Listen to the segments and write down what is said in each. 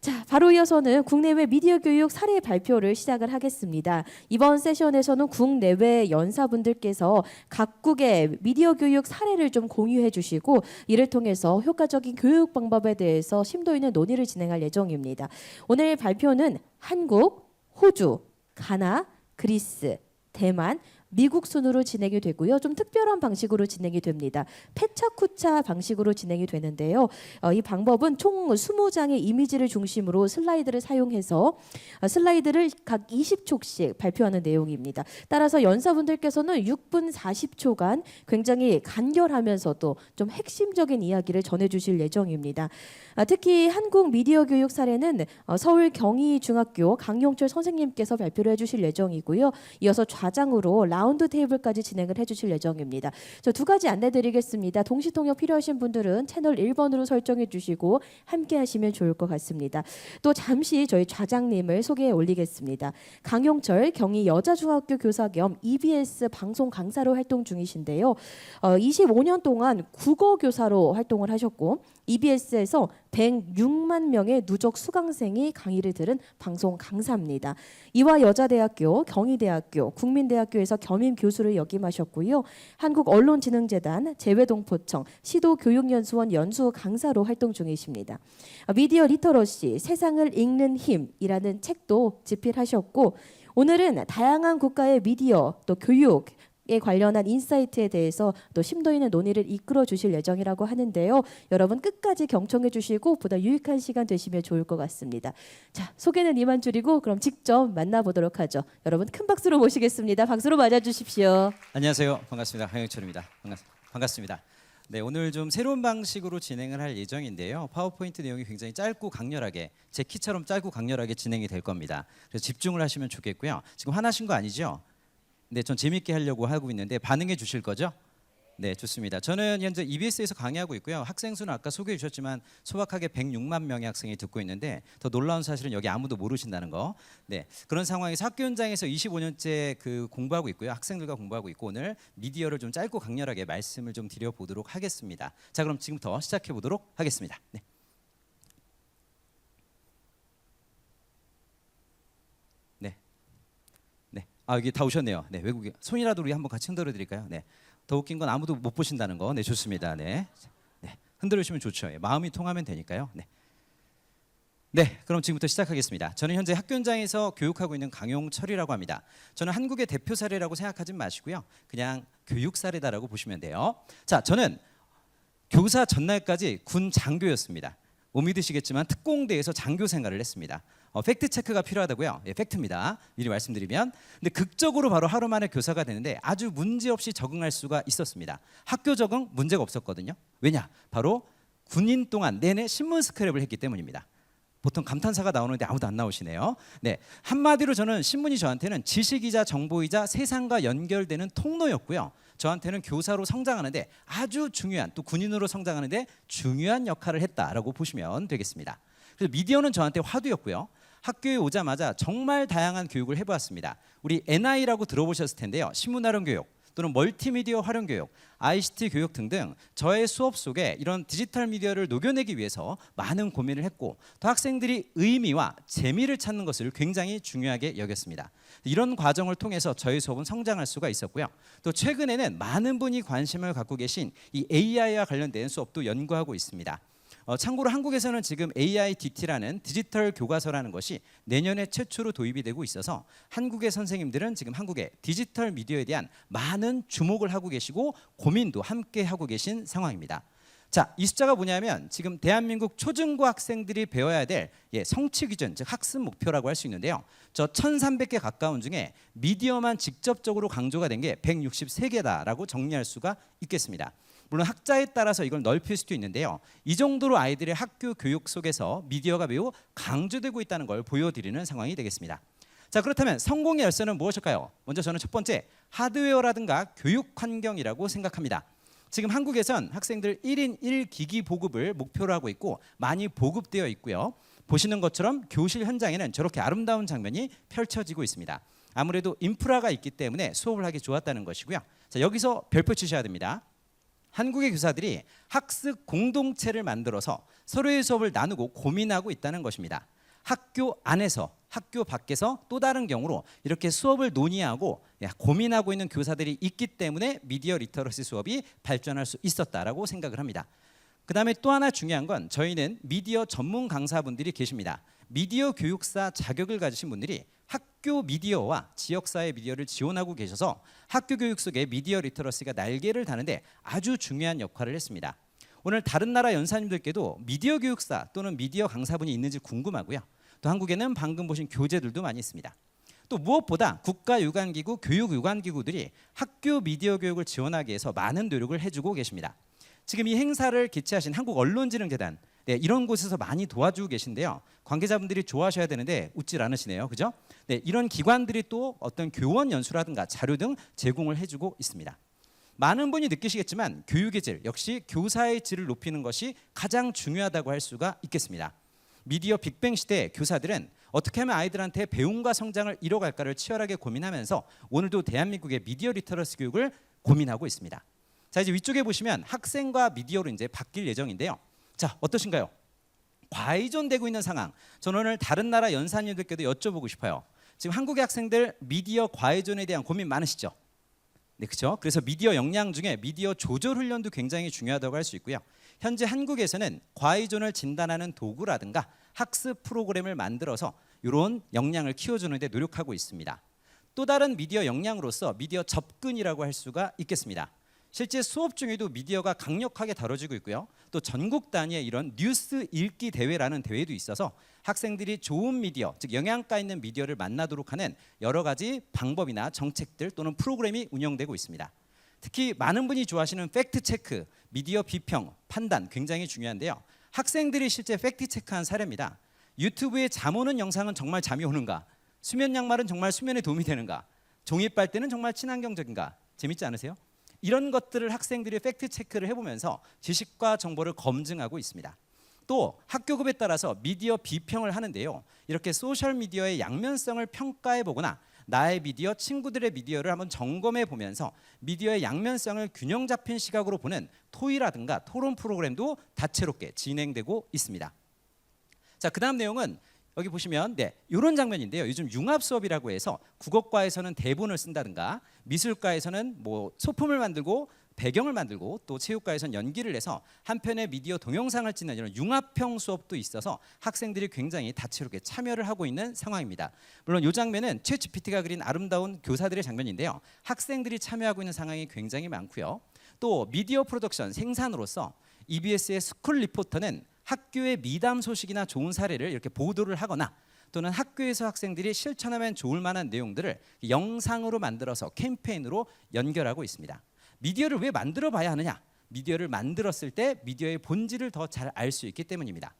자, 바로 이어서는 국내외 미디어 교육 사례 발표를 시작을 하겠습니다. 이번 세션에서는 국내외 연사분들께서 각국의 미디어 교육 사례를 좀 공유해 주시고 이를 통해서 효과적인 교육 방법에 대해서 심도 있는 논의를 진행할 예정입니다. 오늘 발표는 한국, 호주, 가나, 그리스, 대만, 미국 순으로 진행이 되고요. 좀 특별한 방식으로 진행이 됩니다. 패차쿠차 방식으로 진행이 되는데요. 이 방법은 총 20장의 이미지를 중심으로 슬라이드를 사용해서 슬라이드를 각 20초씩 발표하는 내용입니다. 따라서 연사분들께서는 6분 40초간 굉장히 간결하면서도 좀 핵심적인 이야기를 전해주실 예정입니다. 특히 한국 미디어 교육 사례는 서울 경희중학교 강용철 선생님께서 발표를 해주실 예정이고요. 이어서 좌장으로 라운드 테이블까지 진행을 해주실 예정입니다. 저 두 가지 안내드리겠습니다. 동시 통역 필요하신 분들은 채널 1번으로 설정해 주시고 함께 하시면 좋을 것 같습니다. 또 잠시 저희 좌장님을 소개해 올리겠습니다. 강용철 경희 여자중학교 교사 겸 EBS 방송 강사로 활동 중이신데요. 25년 동안 국어 교사로 활동을 하셨고 EBS에서 106만 명의 누적 수강생이 강의를 들은 방송 강사입니다. 이화여자대학교, 경희대학교, 국민대학교에서 겸임 교수를 역임하셨고요. 한국언론진흥재단, 재외동포청, 시도교육연수원 연수 강사로 활동 중이십니다. 미디어 리터러시, 세상을 읽는 힘이라는 책도 집필하셨고 오늘은 다양한 국가의 미디어 또 교육 에 관련한 인사이트에 대해서 또 심도 있는 논의를 이끌어 주실 예정이라고 하는데요. 여러분 끝까지 경청해 주시고 보다 유익한 시간 되시면 좋을 것 같습니다. 자, 소개는 이만 줄이고 그럼 직접 만나보도록 하죠. 여러분 큰 박수로 모시겠습니다. 박수로 맞아주십시오. 안녕하세요. 반갑습니다. 강영철입니다. 반갑습니다. 네, 오늘 좀 새로운 방식으로 진행을 할 예정인데요. 파워포인트 내용이 굉장히 짧고 강렬하게 제 키처럼 짧고 강렬하게 진행이 될 겁니다. 그래서 집중을 하시면 좋겠고요. 지금 화나신 거 아니죠? 네, 전 재밌게 하려고 하고 있는데 반응해 주실 거죠? 네, 좋습니다. 저는 현재 EBS에서 강의하고 있고요. 학생 수는 아까 소개해 주셨지만 소박하게 106만 명의 학생이 듣고 있는데 더 놀라운 사실은 여기 아무도 모르신다는 거. 네, 그런 상황에서 학교 현장에서 25년째 공부하고 있고요. 학생들과 공부하고 있고 오늘 미디어를 좀 짧고 강렬하게 말씀을 좀 드려보도록 하겠습니다. 자, 그럼 지금부터 시작해 보도록 하겠습니다. 네. 여기 다 오셨네요. 네, 외국인 손이라도 우리 한번 같이 흔들어 드릴까요? 네, 더 웃긴 건 아무도 못 보신다는 거. 네, 좋습니다. 네, 네, 흔들어 주시면 좋죠. 예, 마음이 통하면 되니까요. 네, 네, 그럼 지금부터 시작하겠습니다. 저는 현재 학교 현장에서 교육하고 있는 강용철이라고 합니다. 저는 한국의 대표 사례라고 생각하지 마시고요, 그냥 교육 사례다라고 보시면 돼요. 자, 저는 교사 전날까지 군 장교였습니다. 못 믿으시겠지만 특공대에서 장교 생활을 했습니다. 팩트 체크가 필요하다고요? 예, 팩트입니다. 미리 말씀드리면. 근데 극적으로 바로 하루 만에 교사가 되는데 아주 문제없이 적응할 수가 있었습니다. 학교 적응 문제가 없었거든요. 왜냐? 바로 군인 동안 내내 신문 스크랩을 했기 때문입니다. 보통 감탄사가 나오는데 아무도 안 나오시네요. 네, 한마디로 저는 신문이 저한테는 지식이자 정보이자 세상과 연결되는 통로였고요. 저한테는 교사로 성장하는데 아주 중요한, 또 군인으로 성장하는데 중요한 역할을 했다라고 보시면 되겠습니다. 그래서 미디어는 저한테 화두였고요. 학교에 오자마자 정말 다양한 교육을 해보았습니다. 우리 NI라고 들어보셨을 텐데요. 신문활용 교육 또는 멀티미디어 활용 교육, ICT 교육 등등 저의 수업 속에 이런 디지털 미디어를 녹여내기 위해서 많은 고민을 했고 또 학생들이 의미와 재미를 찾는 것을 굉장히 중요하게 여겼습니다. 이런 과정을 통해서 저희 수업은 성장할 수가 있었고요. 또 최근에는 많은 분이 관심을 갖고 계신 이 AI와 관련된 수업도 연구하고 있습니다. 참고로 한국에서는 지금 AIDT라는 디지털 교과서라는 것이 내년에 최초로 도입이 되고 있어서 한국의 선생님들은 지금 한국의 디지털 미디어에 대한 많은 주목을 하고 계시고 고민도 함께 하고 계신 상황입니다. 자, 이 숫자가 뭐냐면 지금 대한민국 초중고 학생들이 배워야 될 성취 기준, 즉 학습 목표라고 할 수 있는데요. 저 1,300개 가까운 중에 미디어만 직접적으로 강조가 된 게 163개다라고 정리할 수가 있겠습니다. 물론 학자에 따라서 이걸 넓힐 수도 있는데요. 이 정도로 아이들의 학교 교육 속에서 미디어가 매우 강조되고 있다는 걸 보여드리는 상황이 되겠습니다. 자, 그렇다면 성공의 열쇠는 무엇일까요? 먼저 저는 첫 번째 하드웨어라든가 교육 환경이라고 생각합니다. 지금 한국에선 학생들 1인 1기기 보급을 목표로 하고 있고 많이 보급되어 있고요. 보시는 것처럼 교실 현장에는 저렇게 아름다운 장면이 펼쳐지고 있습니다. 아무래도 인프라가 있기 때문에 수업을 하기 좋았다는 것이고요. 자, 여기서 별표 치셔야 됩니다. 한국의 교사들이 학습 공동체를 만들어서 서로의 수업을 나누고 고민하고 있다는 것입니다. 학교 안에서 학교 밖에서 또 다른 경우로 이렇게 수업을 논의하고 고민하고 있는 교사들이 있기 때문에 미디어 리터러시 수업이 발전할 수 있었다라고 생각을 합니다. 그다음에 또 하나 중요한 건 저희는 미디어 전문 강사분들이 계십니다. 미디어 교육사 자격을 가지신 분들이 학교 미디어와 지역사회 미디어를 지원하고 계셔서 학교 교육 속에 미디어 리터러시가 날개를 다는데 아주 중요한 역할을 했습니다. 오늘 다른 나라 연사님들께도 미디어 교육사 또는 미디어 강사분이 있는지 궁금하고요. 또 한국에는 방금 보신 교재들도 많이 있습니다. 또 무엇보다 국가유관기구, 교육유관기구들이 학교 미디어 교육을 지원하기 위해서 많은 노력을 해주고 계십니다. 지금 이 행사를 개최하신 한국언론진흥재단 이런 곳에서 많이 도와주고 계신데요. 관계자분들이 좋아하셔야 되는데 웃질 않으시네요. 그죠? 이런 기관들이 또 어떤 교원 연수라든가 자료 등 제공을 해주고 있습니다. 많은 분이 느끼시겠지만 교육의 질, 역시 교사의 질을 높이는 것이 가장 중요하다고 할 수가 있겠습니다. 미디어 빅뱅 시대 교사들은 어떻게 하면 아이들한테 배움과 성장을 이뤄갈까를 치열하게 고민하면서 오늘도 대한민국의 미디어 리터러시 교육을 고민하고 있습니다. 자, 이제 위쪽에 보시면 학생과 미디어로 이제 바뀔 예정인데요. 자, 어떠신가요? 과의존되고 있는 상황. 저는 오늘 다른 나라 연사님들께도 여쭤보고 싶어요. 지금 한국의 학생들 미디어 과의존에 대한 고민 많으시죠? 네, 그렇죠. 그래서 미디어 역량 중에 미디어 조절 훈련도 굉장히 중요하다고 할 수 있고요. 현재 한국에서는 과의존을 진단하는 도구라든가 학습 프로그램을 만들어서 이런 역량을 키워주는 데 노력하고 있습니다. 또 다른 미디어 역량으로서 미디어 접근이라고 할 수가 있겠습니다. 실제 수업 중에도 미디어가 강력하게 다뤄지고 있고요. 또 전국 단위의 이런 뉴스 읽기 대회라는 대회도 있어서 학생들이 좋은 미디어, 즉 영양가 있는 미디어를 만나도록 하는 여러 가지 방법이나 정책들 또는 프로그램이 운영되고 있습니다. 특히 많은 분이 좋아하시는 팩트 체크, 미디어 비평, 판단 굉장히 중요한데요. 학생들이 실제 팩트 체크한 사례입니다. 유튜브에 잠 오는 영상은 정말 잠이 오는가? 수면 양말은 정말 수면에 도움이 되는가? 종이 빨대는 정말 친환경적인가? 재밌지 않으세요? 이런 것들을 학생들이 팩트 체크를 해보면서 지식과 정보를 검증하고 있습니다. 또 학교급에 따라서 미디어 비평을 하는데요. 이렇게 소셜 미디어의 양면성을 평가해 보거나 나의 미디어, 친구들의 미디어를 한번 점검해 보면서 미디어의 양면성을 균형 잡힌 시각으로 보는 토의라든가 토론 프로그램도 다채롭게 진행되고 있습니다. 자, 그다음 내용은 여기 보시면 이런 장면인데요. 요즘 융합 수업이라고 해서 국어과에서는 대본을 쓴다든가 미술과에서는 뭐 소품을 만들고 배경을 만들고 또 체육과에서는 연기를 해서 한 편의 미디어 동영상을 찍는 이런 융합형 수업도 있어서 학생들이 굉장히 다채롭게 참여를 하고 있는 상황입니다. 물론 이 장면은 챗GPT가 그린 아름다운 교사들의 장면인데요. 학생들이 참여하고 있는 상황이 굉장히 많고요. 또 미디어 프로덕션 생산으로서 EBS의 스쿨 리포터는 학교의 미담 소식이나 좋은 사례를 이렇게 보도를 하거나 또는 학교에서 학생들이 실천하면 좋을 만한 내용들을 영상으로 만들어서 캠페인으로 연결하고 있습니다. 미디어를 왜 만들어 봐야 하느냐? 미디어를 만들었을 때 미디어의 본질을 더 잘 알 수 있기 때문입니다.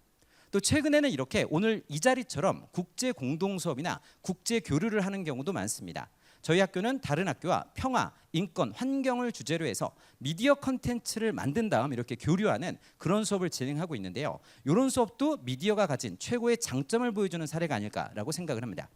또 최근에는 이렇게 오늘 이 자리처럼 국제 공동 수업이나 국제 교류를 하는 경우도 많습니다. 저희 학교는 다른 학교와 평화, 인권, 환경을 주제로 해서 미디어 컨텐츠를 만든 다음 이렇게 교류하는 그런 수업을 진행하고 있는데요. 이런 수업도 미디어가 가진 최고의 장점을 보여주는 사례가 아닐까라고 생각을 합니다.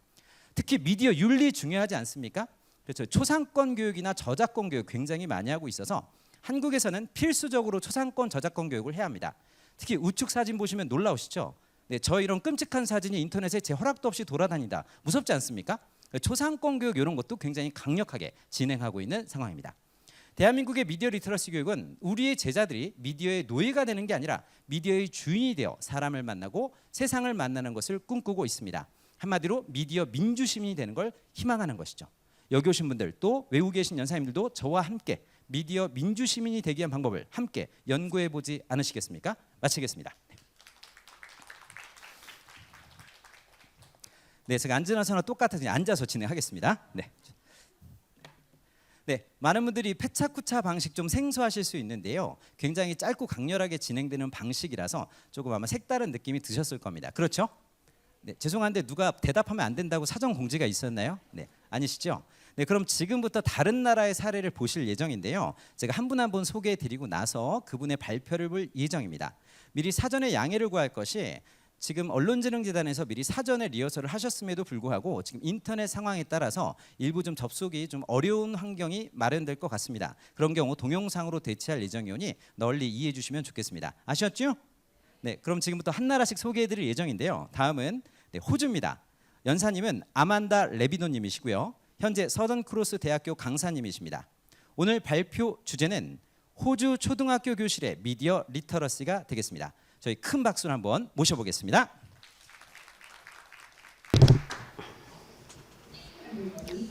특히 미디어 윤리 중요하지 않습니까? 그렇죠. 초상권 교육이나 저작권 교육 굉장히 많이 하고 있어서 한국에서는 필수적으로 초상권 저작권 교육을 해야 합니다. 특히 우측 사진 보시면 놀라우시죠? 네, 저 이런 끔찍한 사진이 인터넷에 제 허락도 없이 돌아다니다 무섭지 않습니까? 초상권 교육 이런 것도 굉장히 강력하게 진행하고 있는 상황입니다. 대한민국의 미디어 리터러시 교육은 우리의 제자들이 미디어의 노예가 되는 게 아니라 미디어의 주인이 되어 사람을 만나고 세상을 만나는 것을 꿈꾸고 있습니다. 한마디로 미디어 민주시민이 되는 걸 희망하는 것이죠. 여기 오신 분들 또 외국에 계신 연사님들도 저와 함께 미디어 민주시민이 되기 위한 방법을 함께 연구해 보지 않으시겠습니까? 마치겠습니다. 네, 제가 앉으나서나 똑같아서 앉아서 진행하겠습니다. 네, 많은 분들이 패차쿠차 방식 좀 생소하실 수 있는데요. 굉장히 짧고 강렬하게 진행되는 방식이라서 조금 아마 색다른 느낌이 드셨을 겁니다. 그렇죠? 네, 죄송한데 누가 대답하면 안 된다고 사전 공지가 있었나요? 네, 아니시죠? 네, 그럼 지금부터 다른 나라의 사례를 보실 예정인데요. 제가 한 분 한 분 소개해드리고 나서 그분의 발표를 볼 예정입니다. 미리 사전에 양해를 구할 것이 지금 언론진흥재단에서 미리 사전에 리허설을 하셨음에도 불구하고 지금 인터넷 상황에 따라서 일부 좀 접속이 좀 어려운 환경이 마련될 것 같습니다. 그런 경우 동영상으로 대체할 예정이오니 널리 이해해 주시면 좋겠습니다. 아셨죠? 네, 그럼 지금부터 한 나라씩 소개해 드릴 예정인데요. 다음은 네, 호주입니다. 연사님은 아만다 레비노님이시고요. 현재 서던크로스 대학교 강사님이십니다. 오늘 발표 주제는 호주 초등학교 교실의 미디어 리터러시가 되겠습니다. 저희 큰 박수를 한번 모셔보겠습니다.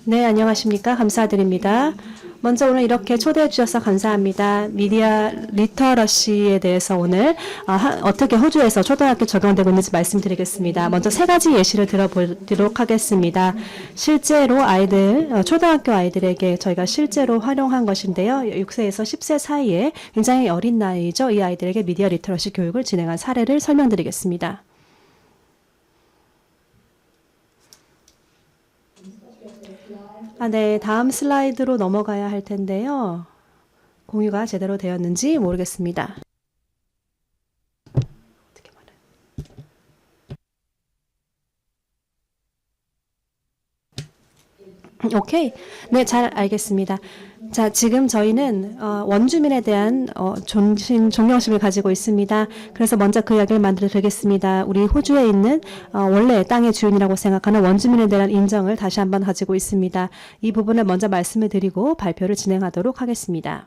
네, 안녕하십니까. 감사드립니다. 먼저 오늘 이렇게 초대해 주셔서 감사합니다. 미디어 리터러시에 대해서 오늘 어떻게 호주에서 초등학교 적용되고 있는지 말씀드리겠습니다. 먼저 세 가지 예시를 들어보도록 하겠습니다. 실제로 아이들, 초등학교 아이들에게 저희가 실제로 활용한 것인데요. 6세에서 10세 사이에 굉장히 어린 나이죠. 이 아이들에게 미디어 리터러시 교육을 진행한 사례를 설명드리겠습니다. 네, 다음 슬라이드로 넘어가야 할 텐데요. 공유가 제대로 되었는지 모르겠습니다. 어떻게 말해요? 오케이. 네, 잘 알겠습니다. 자, 지금 저희는 원주민에 대한 존경심을 가지고 있습니다. 그래서 먼저 그 이야기를 만들어 드리겠습니다. 우리 호주에 있는 원래 땅의 주인이라고 생각하는 원주민에 대한 인정을 다시 한번 가지고 있습니다. 이 부분을 먼저 말씀을 드리고 발표를 진행하도록 하겠습니다.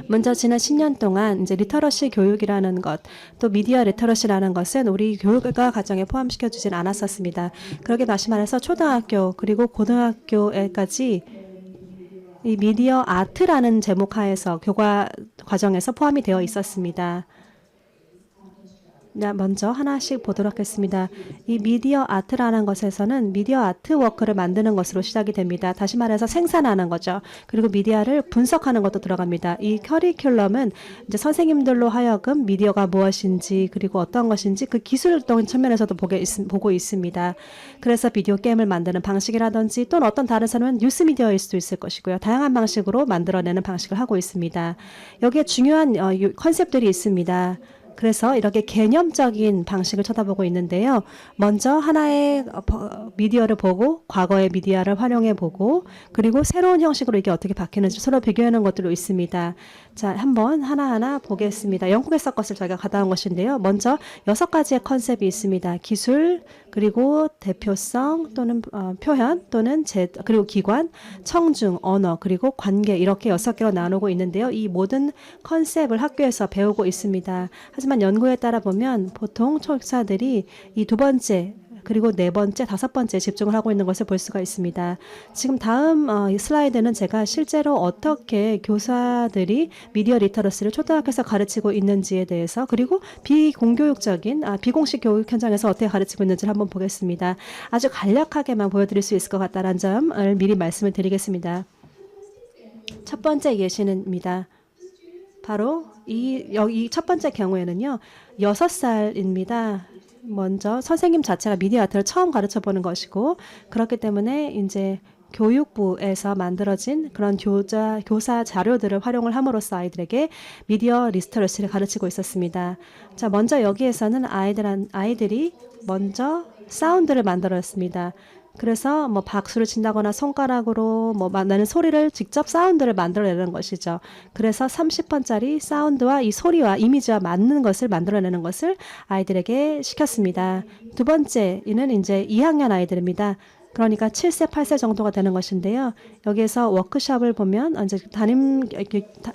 먼저 지난 10년 동안 이제 리터러시 교육이라는 것, 또 미디어 리터러시라는 것은 우리 교육과 과정에 포함시켜 주진 않았었습니다. 그러게 다시 말해서 초등학교 그리고 고등학교에까지 이 미디어 아트라는 제목 하에서 교과 과정에서 포함이 되어 있었습니다. 먼저 하나씩 보도록 하겠습니다. 이 미디어 아트라는 것에서는 미디어 아트워크를 만드는 것으로 시작이 됩니다. 다시 말해서 생산하는 거죠. 그리고 미디어를 분석하는 것도 들어갑니다. 이 커리큘럼은 이제 선생님들로 하여금 미디어가 무엇인지 그리고 어떤 것인지 그 기술적인 측면에서도 보고 있습니다. 그래서 비디오 게임을 만드는 방식이라든지 또는 어떤 다른 사람은 뉴스 미디어일 수도 있을 것이고요. 다양한 방식으로 만들어내는 방식을 하고 있습니다. 여기에 중요한 컨셉들이 있습니다. 그래서 이렇게 개념적인 방식을 쳐다보고 있는데요. 먼저 하나의 미디어를 보고 과거의 미디어를 활용해 보고 그리고 새로운 형식으로 이게 어떻게 바뀌는지 서로 비교하는 것들도 있습니다. 자, 한번 하나하나 보겠습니다. 영국에서 것을 저희가 가져온 것인데요. 먼저 6가지의 컨셉이 있습니다. 기술, 그리고 대표성 또는 표현 또는 그리고 기관, 청중, 언어, 그리고 관계 이렇게 6개로 나누고 있는데요. 이 모든 컨셉을 학교에서 배우고 있습니다. 하지만 연구에 따라 보면 보통 초교사들이 이 2번째 그리고 4번째, 5번째 집중을 하고 있는 것을 볼 수가 있습니다. 지금 다음 슬라이드는 제가 실제로 어떻게 교사들이 미디어 리터러시를 초등학교에서 가르치고 있는지에 대해서 그리고 비공교육적인 비공식 교육 현장에서 어떻게 가르치고 있는지를 한번 보겠습니다. 아주 간략하게만 보여드릴 수 있을 것 같다는 점을 미리 말씀을 드리겠습니다. 첫 번째 예시입니다. 바로 이 첫 번째 경우에는요. 6살입니다. 먼저 선생님 자체가 미디어 아트를 처음 가르쳐 보는 것이고 그렇기 때문에 이제 교육부에서 만들어진 그런 교사 자료들을 활용을 함으로써 아이들에게 미디어 리터러시를 가르치고 있었습니다. 자, 먼저 여기에서는 아이들이 먼저 사운드를 만들었습니다. 그래서 뭐 박수를 친다거나 손가락으로 뭐 나는 소리를 직접 사운드를 만들어내는 것이죠. 그래서 30번짜리 사운드와 이 소리와 이미지와 맞는 것을 만들어내는 것을 아이들에게 시켰습니다. 두 번째는 이제 2학년 아이들입니다. 그러니까 7세, 8세 정도가 되는 것인데요. 여기에서 워크숍을 보면 이제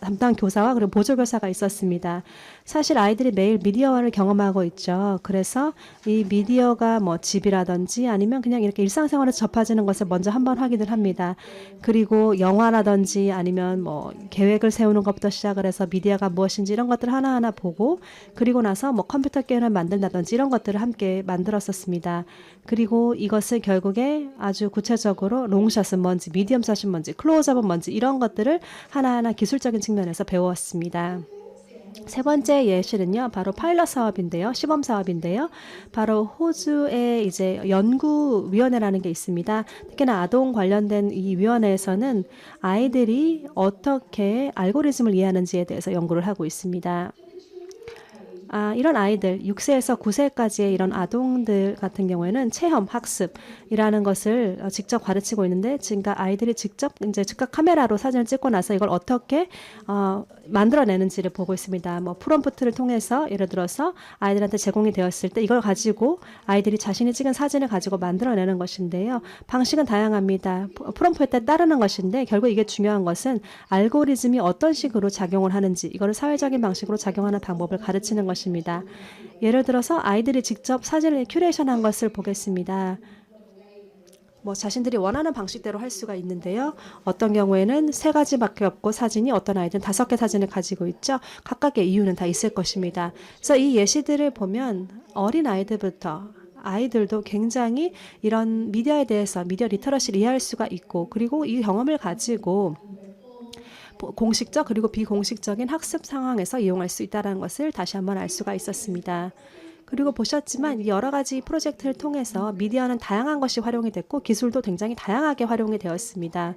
담당 교사와 그리고 보조교사가 있었습니다. 사실 아이들이 매일 미디어를 경험하고 있죠. 그래서 이 미디어가 뭐 집이라든지 아니면 그냥 이렇게 일상생활에 접해지는 것을 먼저 한번 확인을 합니다. 그리고 영화라든지 아니면 뭐 계획을 세우는 것부터 시작을 해서 미디어가 무엇인지 이런 것들을 하나하나 보고 그리고 나서 뭐 컴퓨터 게임을 만든다든지 이런 것들을 함께 만들었었습니다. 그리고 이것을 결국에 아주 구체적으로 롱샷은 뭔지, 미디엄샷은 뭔지, 클로즈업은 뭔지 이런 것들을 하나하나 기술적인 측면에서 배웠습니다. 세 번째 예시는요, 바로 파일럿 사업인데요, 시범 사업인데요, 바로 호주에 이제 연구위원회라는 게 있습니다. 특히나 아동 관련된 이 위원회에서는 아이들이 어떻게 알고리즘을 이해하는지에 대해서 연구를 하고 있습니다. 이런 아이들 6세에서 9세까지의 이런 아동들 같은 경우에는 체험 학습이라는 것을 직접 가르치고 있는데, 그러니까 아이들이 직접 이제 즉각 카메라로 사진을 찍고 나서 이걸 어떻게 만들어내는지를 보고 있습니다. 뭐 프롬프트를 통해서 예를 들어서 아이들한테 제공이 되었을 때 이걸 가지고 아이들이 자신이 찍은 사진을 가지고 만들어내는 것인데요. 방식은 다양합니다. 프롬프트에 따르는 것인데, 결국 이게 중요한 것은 알고리즘이 어떤 식으로 작용을 하는지, 이거를 사회적인 방식으로 작용하는 방법을 가르치는 것입니다. 예를 들어서 아이들이 직접 사진을 큐레이션한 것을 보겠습니다. 뭐 자신들이 원하는 방식대로 할 수가 있는데요. 어떤 경우에는 3가지밖에 없고 사진이, 어떤 아이들은 5개 사진을 가지고 있죠. 각각의 이유는 다 있을 것입니다. 그래서 이 예시들을 보면 어린 아이들부터 아이들도 굉장히 이런 미디어에 대해서 미디어 리터러시를 이해할 수가 있고, 그리고 이 경험을 가지고 공식적 그리고 비공식적인 학습 상황에서 이용할 수 있다는 것을 다시 한번 알 수가 있었습니다. 그리고 보셨지만 여러 가지 프로젝트를 통해서 미디어는 다양한 것이 활용이 됐고 기술도 굉장히 다양하게 활용이 되었습니다.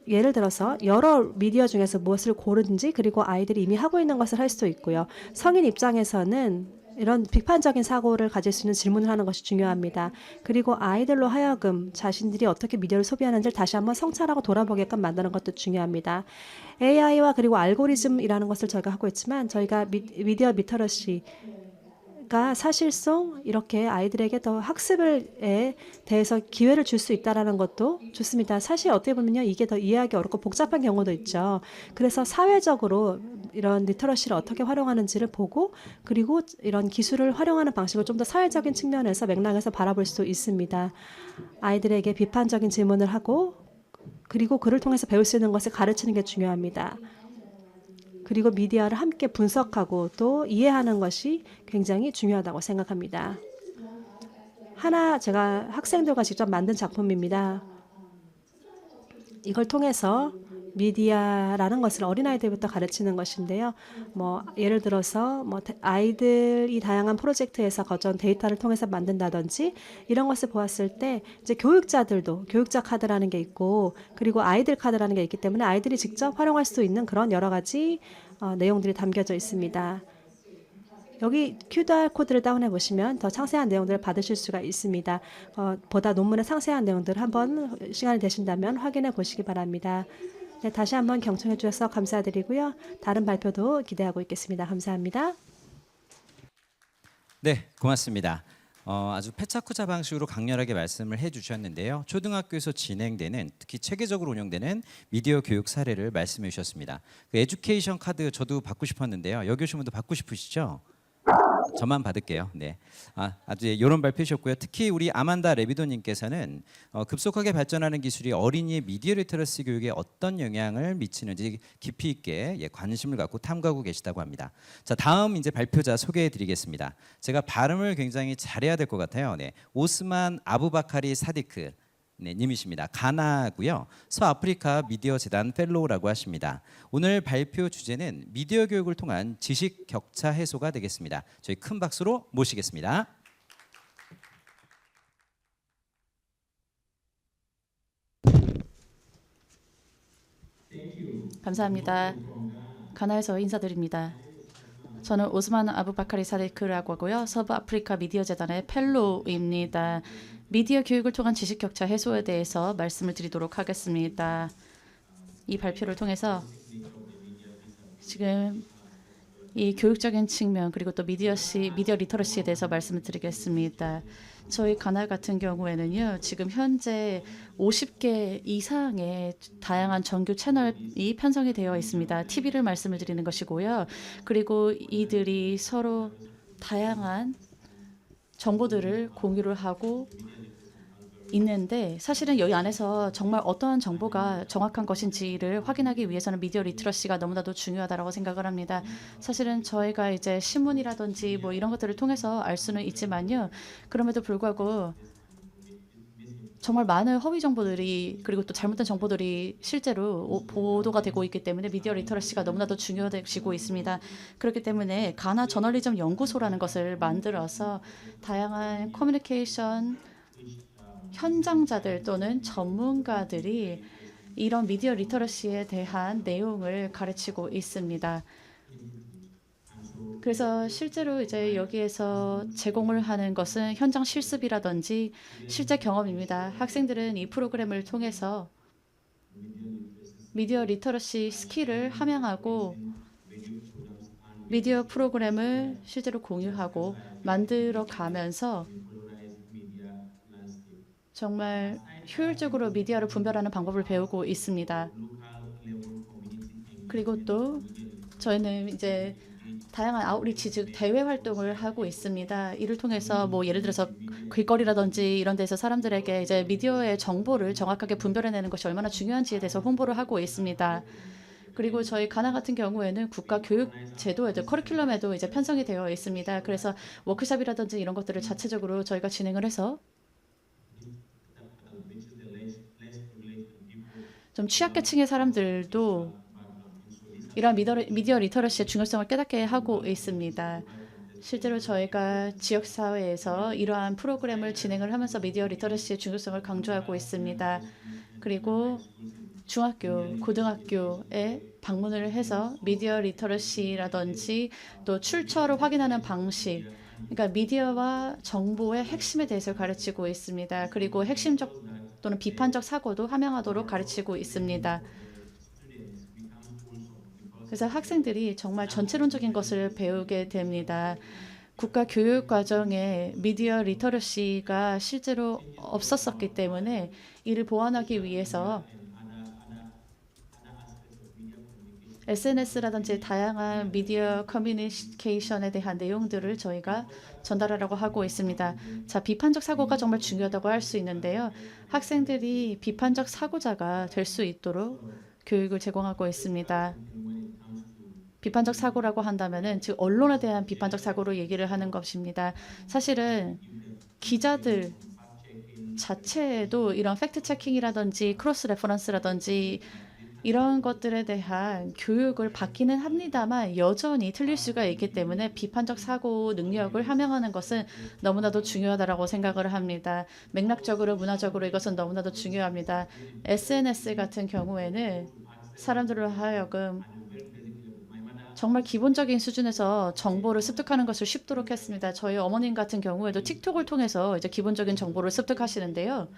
예를 들어서 여러 미디어 중에서 무엇을 고르든지, 그리고 아이들이 이미 하고 있는 것을 할 수도 있고요. 성인 입장에서는 이런 비판적인 사고를 가질 수 있는 질문을 하는 것이 중요합니다. 그리고 아이들로 하여금 자신들이 어떻게 미디어를 소비하는지를 다시 한번 성찰하고 돌아보게끔 만드는 것도 중요합니다. AI와 그리고 알고리즘이라는 것을 저희가 하고 있지만, 저희가 미디어 리터러시가 사실상 이렇게 아이들에게 더 학습에 대해서 기회를 줄 수 있다는 것도 좋습니다. 사실 어떻게 보면요, 이게 더 이해하기 어렵고 복잡한 경우도 있죠. 그래서 사회적으로 이런 리터러시를 어떻게 활용하는지를 보고, 그리고 이런 기술을 활용하는 방식을 좀 더 사회적인 측면에서 맥락에서 바라볼 수 있습니다. 아이들에게 비판적인 질문을 하고, 그리고 그를 통해서 배울 수 있는 것을 가르치는 게 중요합니다. 그리고 미디어를 함께 분석하고 또 이해하는 것이 굉장히 중요하다고 생각합니다. 하나 제가 학생들과 직접 만든 작품입니다. 이걸 통해서 미디어라는 것을 어린아이들부터 가르치는 것인데요. 뭐 예를 들어서 뭐 아이들이 다양한 프로젝트에서 거전 데이터를 통해서 만든다든지 이런 것을 보았을 때, 이제 교육자들도 교육자 카드라는 게 있고, 그리고 아이들 카드라는 게 있기 때문에 아이들이 직접 활용할 수 있는 그런 여러 가지 내용들이 담겨져 있습니다. 여기 QR 코드를 다운해 보시면 더 상세한 내용들을 받으실 수가 있습니다. 보다 논문의 상세한 내용들을 한번 시간이 되신다면 확인해 보시기 바랍니다. 네, 다시 한번 경청해 주셔서 감사드리고요. 다른 발표도 기대하고 있겠습니다. 감사합니다. 네, 고맙습니다. 아주 패차쿠자 방식으로 강렬하게 말씀을 해주셨는데요. 초등학교에서 진행되는, 특히 체계적으로 운영되는 미디어 교육 사례를 말씀해 주셨습니다. 그 에듀케이션 카드 저도 받고 싶었는데요. 여기 오신 분도 받고 싶으시죠? 저만 받을게요. 네, 아주 이런 발표셨고요. 특히 우리 아만다 레비도님께서는 급속하게 발전하는 기술이 어린이의 미디어 리터러시 교육에 어떤 영향을 미치는지 깊이 있게 관심을 갖고 탐구하고 계시다고 합니다. 자, 다음 이제 발표자 소개해드리겠습니다. 제가 발음을 굉장히 잘해야 될 것 같아요. 네, 오스만 아부바카리 사디크. 네, 님이십니다. 가나고요. 서아프리카 미디어 재단 펠로우라고 하십니다. 오늘 발표 주제는 미디어 교육을 통한 지식 격차 해소가 되겠습니다. 저희 큰 박수로 모시겠습니다. 감사합니다. 가나에서 인사드립니다. 저는 오스만 아부바카리 사디크라고 하고요. 서부아프리카 미디어 재단의 펠로우입니다. 미디어 교육을 통한 지식 격차 해소에 대해서 말씀을 드리도록 하겠습니다. 이 발표를 통해서 지금 이 교육적인 측면, 그리고 또 미디어 리터러시에 대해서 말씀을 드리겠습니다. 저희 가나 같은 경우에는요, 지금 현재 50개 이상의 다양한 정규 채널이 편성이 되어 있습니다. TV를 말씀을 드리는 것이고요. 그리고 이들이 서로 다양한 정보들을 공유를 하고 있는데, 사실은 여기 안에서 정말 어떠한 정보가 정확한 것인지를 확인하기 위해서는 미디어 리터러시가 너무나도 중요하다고 생각을 합니다. 사실은 저희가 이제 신문이라든지 뭐 이런 것들을 통해서 알 수는 있지만요, 그럼에도 불구하고 정말 많은 허위 정보들이, 그리고 또 잘못된 정보들이 실제로 보도가 되고 있기 때문에 미디어 리터러시가 너무나도 중요해지고 있습니다. 그렇기 때문에 가나 저널리즘 연구소라는 것을 만들어서 다양한 커뮤니케이션 현장자들 또는 전문가들이 이런 미디어 리터러시에 대한 내용을 가르치고 있습니다. 그래서 실제로 이제 여기에서 제공을 하는 것은 현장 실습이라든지 실제 경험입니다. 학생들은 이 프로그램을 통해서 미디어 리터러시 스킬을 함양하고 미디어 프로그램을 실제로 공유하고 만들어 가면서 정말 효율적으로 미디어를 분별하는 방법을 배우고 있습니다. 그리고 또 저희는 이제 다양한 아웃리치 즉 대외 활동을 하고 있습니다. 이를 통해서 뭐 예를 들어서 길거리라든지 이런 데서 사람들에게 이제 미디어의 정보를 정확하게 분별해내는 것이 얼마나 중요한지에 대해서 홍보를 하고 있습니다. 그리고 저희 가나 같은 경우에는 국가 교육 제도에도 커리큘럼에도 이제 편성이 되어 있습니다. 그래서 워크숍이라든지 이런 것들을 자체적으로 저희가 진행을 해서 좀 취약계층의 사람들도 이러한 미디어 리터러시의 중요성을 깨닫게 하고 있습니다. 실제로 저희가 지역사회에서 이러한 프로그램을 진행을 하면서 미디어 리터러시의 중요성을 강조하고 있습니다. 그리고 중학교, 고등학교에 방문을 해서 미디어 리터러시라든지 또 출처를 확인하는 방식, 그러니까 미디어와 정보의 핵심에 대해서 가르치고 있습니다. 그리고 핵심적 또는 비판적 사고도 함양하도록 가르치고 있습니다. 그래서 학생들이 정말 전체론적인 것을 배우게 됩니다. 국가 교육 과정에 미디어 리터러시가 실제로 없었었기 때문에 이를 보완하기 위해서 SNS라든지 다양한 미디어 커뮤니케이션에 대한 내용들을 저희가 전달하려고 하고 있습니다. 자, 비판적 사고가 정말 중요하다고 할 수 있는데요. 학생들이 비판적 사고자가 될 수 있도록 교육을 제공하고 있습니다. 비판적 사고라고 한다면은 즉 언론에 대한 비판적 사고로 얘기를 하는 것입니다. 사실은 기자들 자체에도 이런 팩트 체킹이라든지 크로스 레퍼런스라든지 이런 것들에 대한 교육을 받기는 합니다만 여전히 틀릴 수가 있기 때문에 비판적 사고 능력을 함양하는 것은 너무나도 중요하다고 생각을 합니다. 맥락적으로 문화적으로 이것은 너무나도 중요합니다. SNS 같은 경우에는 사람들을 하여금 정말 기본적인 수준에서 정보를 습득하는 것을 쉽도록 했습니다. 저희 어머님 같은 경우에도 틱톡을 통해서 이제 기본적인 정보를 습득하시는데요.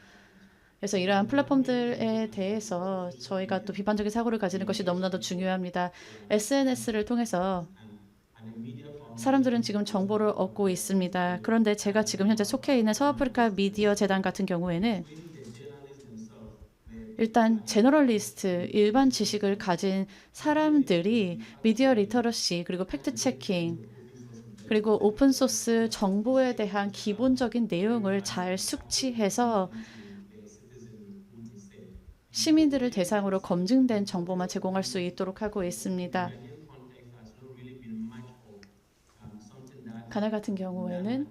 그래서 이러한 플랫폼들에 대해서 저희가 또 비판적인 사고를 가지는 것이 너무나도 중요합니다. SNS를 통해서 사람들은 지금 정보를 얻고 있습니다. 그런데 제가 지금 현재 속해 있는 서아프리카 미디어 재단 같은 경우에는 일단 제너럴리스트, 일반 지식을 가진 사람들이 미디어 리터러시 그리고 팩트 체킹 그리고 오픈소스 정보에 대한 기본적인 내용을 잘 숙지해서 시민들을 대상으로 검증된 정보만 제공할 수 있도록 하고 있습니다. 가나 같은 경우에는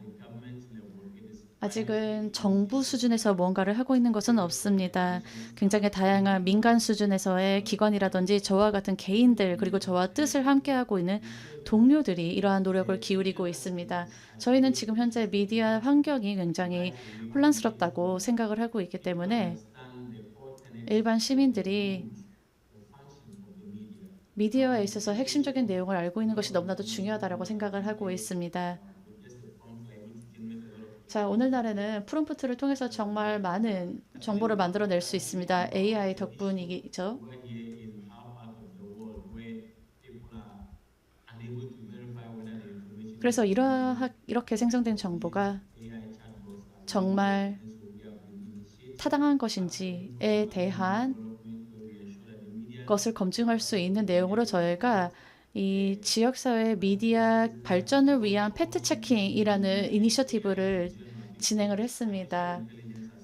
아직은 정부 수준에서 무언가를 하고 있는 것은 없습니다. 굉장히 다양한 민간 수준에서의 기관이라든지 저와 같은 개인들 그리고 저와 뜻을 함께하고 있는 동료들이 이러한 노력을 기울이고 있습니다. 저희는 지금 현재 미디어 환경이 굉장히 혼란스럽다고 생각을 하고 있기 때문에 일반 시민들이 미디어에 있어서 핵심적인 내용을 알고 있는 것이 너무나도 중요하다고 생각을 하고 있습니다. 자, 오늘날에는 프롬프트를 통해서 정말 많은 정보를 만들어낼 수 있습니다. AI 덕분이죠. 그래서 이렇게 생성된 정보가 정말 타당한 것인지에 대한 것을 검증할 수 있는 내용으로 저희가 이 지역사회 미디어 발전을 위한 팩트 체킹이라는 이니셔티브를 진행을 했습니다.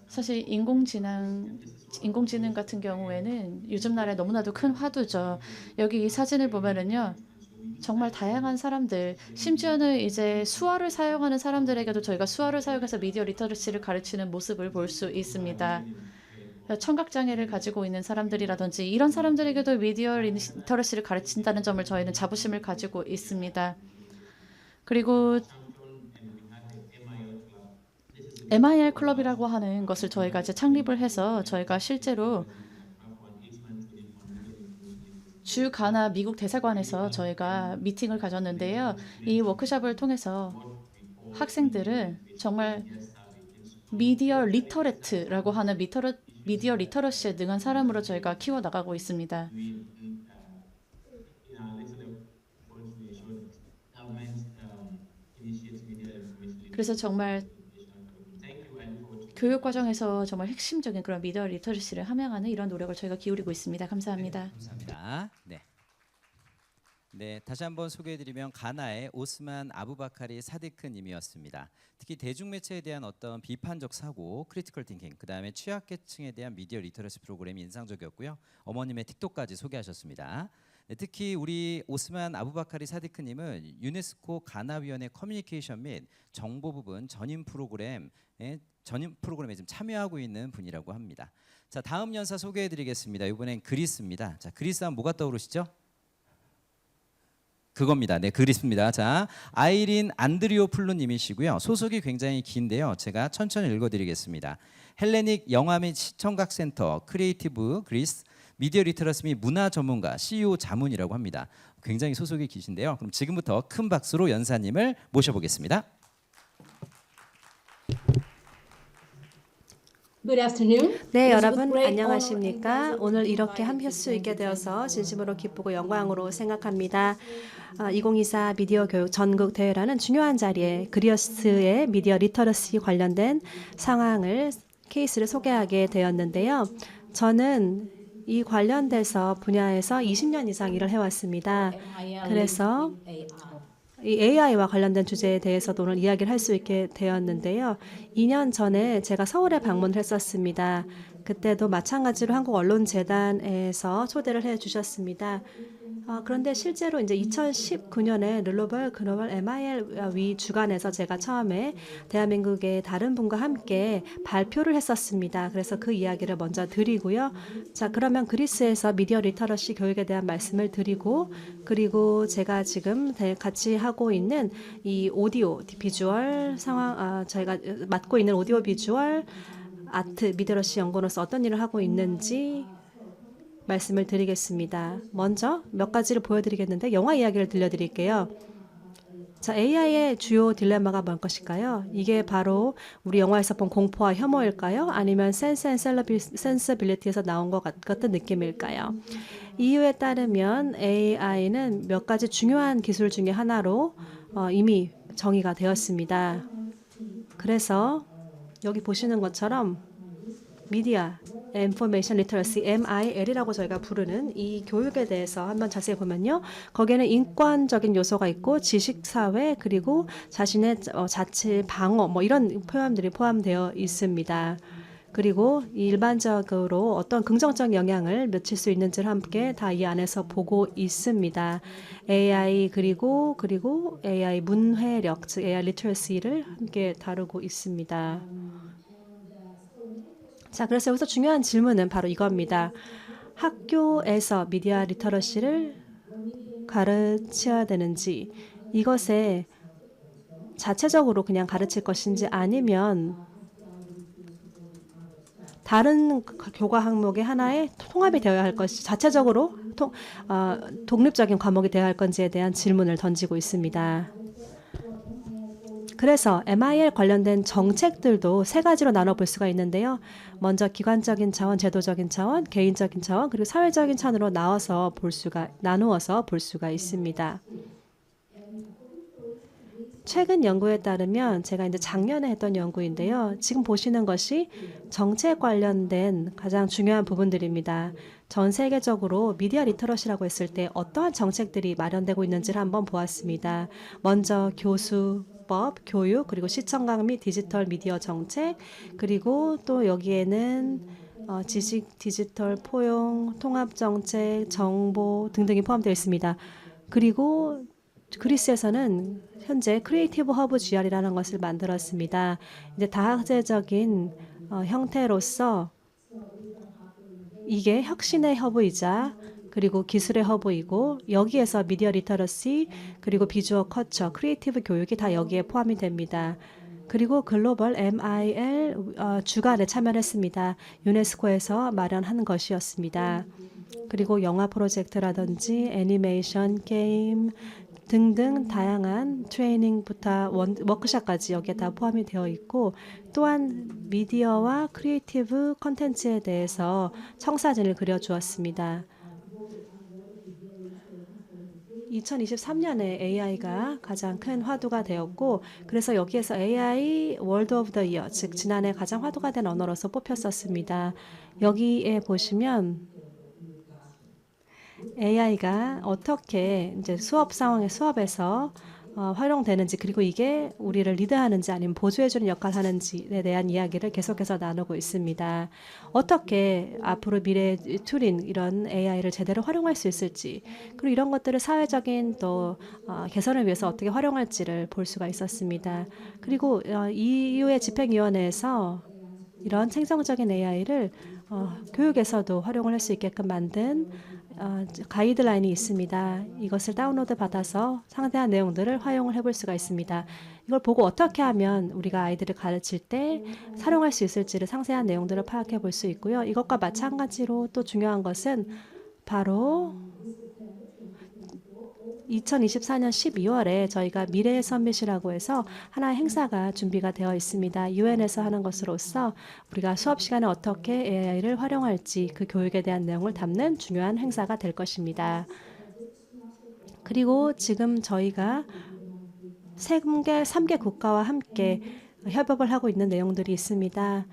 사실 인공지능 같은 경우에는 요즘 날에 너무나도 큰 화두죠. 여기 이 사진을 보면은요. 정말 다양한 사람들, 심지어는 이제 수어를 사용하는 사람들에게도 저희가 수어를 사용해서 미디어 리터러시를 가르치는 모습을 볼 수 있습니다. 청각장애를 가지고 있는 사람들이라든지 이런 사람들에게도 미디어 리터러시를 가르친다는 점을 저희는 자부심을 가지고 있습니다. 그리고 MIR 클럽이라고 하는 것을 저희가 이제 창립을 해서 저희가 실제로 주 가나 미국 대사관에서 저희가 미팅을 가졌는데요. 이 워크숍을 통해서 학생들을 정말 미디어 리터레트라고 하는 미디어 리터러시에 능한 사람으로 저희가 키워나가고 있습니다. 그래서 정말 교육 과정에서 정말 핵심적인 그런 미디어 리터러시를 함양하는 이런 노력을 저희가 기울이고 있습니다. 감사합니다. 감사합니다. 네. 네, 다시 한번 소개해드리면 가나의 오스만 아부바카리 사디크님이었습니다. 특히 대중매체에 대한 어떤 비판적 사고, 크리티컬 띵킹, 그 다음에 취약계층에 대한 미디어 리터러시 프로그램이 인상적이었고요. 어머님의 틱톡까지 소개하셨습니다. 네, 특히 우리 오스만 아부바카리 사디크님은 유네스코 가나위원회 커뮤니케이션 및 정보 부분 전임 프로그램에 지금 참여하고 있는 분이라고 합니다. 자, 다음 연사 소개해드리겠습니다. 이번엔 그리스입니다. 자, 그리스 하면 뭐가 떠오르시죠? 그겁니다. 네, 그리스입니다. 자, 아이린 안드리오플루님이시고요. 소속이 굉장히 긴데요. 제가 천천히 읽어드리겠습니다. 헬레닉 영화 및 시청각센터 크리에이티브 그리스 미디어 리터러시 및 문화 전문가 CEO 자문이라고 합니다. 굉장히 소속이 기신데요. 그럼 지금부터 큰 박수로 연사님을 모셔보겠습니다. Good afternoon. 네, It is with 여러분 great 안녕하십니까? honor and 오늘 pleasure 이렇게 to 함께 할 수 있게 되어서 진심으로 기쁘고 영광으로 생각합니다. 2024 미디어 교육 전국 대회라는 중요한 자리에 그리스의 미디어 리터러시 관련된 상황을 케이스를 소개하게 되었는데요. 저는 이 관련돼서 분야에서 20년 이상 일을 해왔습니다. 그래서 이 AI와 관련된 주제에 대해서도 오늘 이야기를 할 수 있게 되었는데요. 2년 전에 제가 서울에 방문을 했었습니다. 그때도 마찬가지로 한국언론재단에서 초대를 해주셨습니다. 그런데 실제로 이제 2019년에 글로벌 MIL 위 주관에서 제가 처음에 대한민국의 다른 분과 함께 발표를 했었습니다. 그래서 그 이야기를 먼저 드리고요. 자, 그러면 그리스에서 미디어 리터러시 교육에 대한 말씀을 드리고, 그리고 제가 지금 같이 하고 있는 이 오디오 비주얼 상황, 저희가 맡고 있는 오디오 비주얼 아트 미디어러시 연구원으로서 어떤 일을 하고 있는지 말씀을 드리겠습니다. 먼저 몇 가지를 보여드리겠는데 영화 이야기를 들려드릴게요. 자, AI의 주요 딜레마가 뭘 것일까요? 이게 바로 우리 영화에서 본 공포와 혐오일까요? 아니면 센스 앤 센서빌리티에서 나온 것 같은 느낌일까요? 이유에 따르면 AI는 몇 가지 중요한 기술 중에 하나로 이미 정의가 되었습니다. 그래서 여기 보시는 것처럼 미디어 인포메이션 리터러시 MIL이라고 저희가 부르는 이 교육에 대해서 한번 자세히 보면요. 거기에는 인권적인 요소가 있고 지식사회 그리고 자신의 자치 방어 뭐 이런 표현들이 포함되어 있습니다. 그리고 일반적으로 어떤 긍정적 영향을 미칠 수 있는지를 함께 다 이 안에서 보고 있습니다. AI 그리고 AI 문해력 즉 AI 리터러시를 함께 다루고 있습니다. 자, 그래서 여기서 중요한 질문은 바로 이겁니다. 학교에서 미디어 리터러시를 가르쳐야 되는지, 이것에 자체적으로 그냥 가르칠 것인지 아니면 다른 교과 항목의 하나에 통합이 되어야 할 것이 자체적으로 독립적인 과목이 되어야 할 건지에 대한 질문을 던지고 있습니다. 그래서 MIL 관련된 정책들도 세 가지로 나눠볼 수가 있는데요. 먼저 기관적인 차원, 제도적인 차원, 개인적인 차원, 그리고 사회적인 차원으로 나누어서 볼 수가 있습니다. 최근 연구에 따르면 제가 이제 작년에 했던 연구인데요. 지금 보시는 것이 정책 관련된 가장 중요한 부분들입니다. 전 세계적으로 미디어 리터러시라고 했을 때 어떠한 정책들이 마련되고 있는지를 한번 보았습니다. 먼저 교수법, 교육, 그리고 시청각 및 디지털 미디어 정책, 그리고 또 여기에는 지식, 디지털 포용, 통합 정책, 정보 등등이 포함되어 있습니다. 그리고 그리스에서는 현재 크리에이티브 허브 GR이라는 것을 만들었습니다. 이제 다학제적인 형태로서 이게 혁신의 허브이자 그리고 기술의 허브이고 여기에서 미디어 리터러시 그리고 비주얼 커처, 크리에이티브 교육이 다 여기에 포함이 됩니다. 그리고 글로벌 MIL 주간에 참여했습니다. 유네스코에서 마련한 것이었습니다. 그리고 영화 프로젝트라든지 애니메이션, 게임 등등 다양한 트레이닝부터 워크숍까지 여기에 다 포함이 되어 있고, 또한 미디어와 크리에이티브 컨텐츠에 대해서 청사진을 그려주었습니다. 2023년에 AI가 가장 큰 화두가 되었고, 그래서 여기에서 AI 월드 오브 더 이어, 즉 지난해 가장 화두가 된 언어로서 뽑혔었습니다. 여기에 보시면 AI가 어떻게 이제 수업에서 활용되는지, 그리고 이게 우리를 리드하는지 아니면 보조해주는 역할을 하는지에 대한 이야기를 계속해서 나누고 있습니다. 어떻게 앞으로 미래의 툴인 이런 AI를 제대로 활용할 수 있을지, 그리고 이런 것들을 사회적인 또 개선을 위해서 어떻게 활용할지를 볼 수가 있었습니다. 그리고 EU의 집행위원회에서 이런 생성적인 AI를 교육에서도 활용을 할 수 있게끔 만든 가이드라인이 있습니다. 이것을 다운로드 받아서 상세한 내용들을 활용을 해볼 수가 있습니다. 이걸 보고 어떻게 하면 우리가 아이들을 가르칠 때 사용할 수 있을지를 상세한 내용들을 파악해 볼 수 있고요. 이것과 마찬가지로 또 중요한 것은 바로 2024년 12월에 저희가 미래의 서밋이라고 해서 하나의 행사가 준비가 되어 있습니다. 유엔에서 하는 것으로서 우리가 수업 시간에 어떻게 AI를 활용할지 그 교육에 대한 내용을 담는 중요한 행사가 될 것입니다. 그리고 지금 저희가 3개 국가와 함께 협업을 하고 있는 내용들이 있습니다.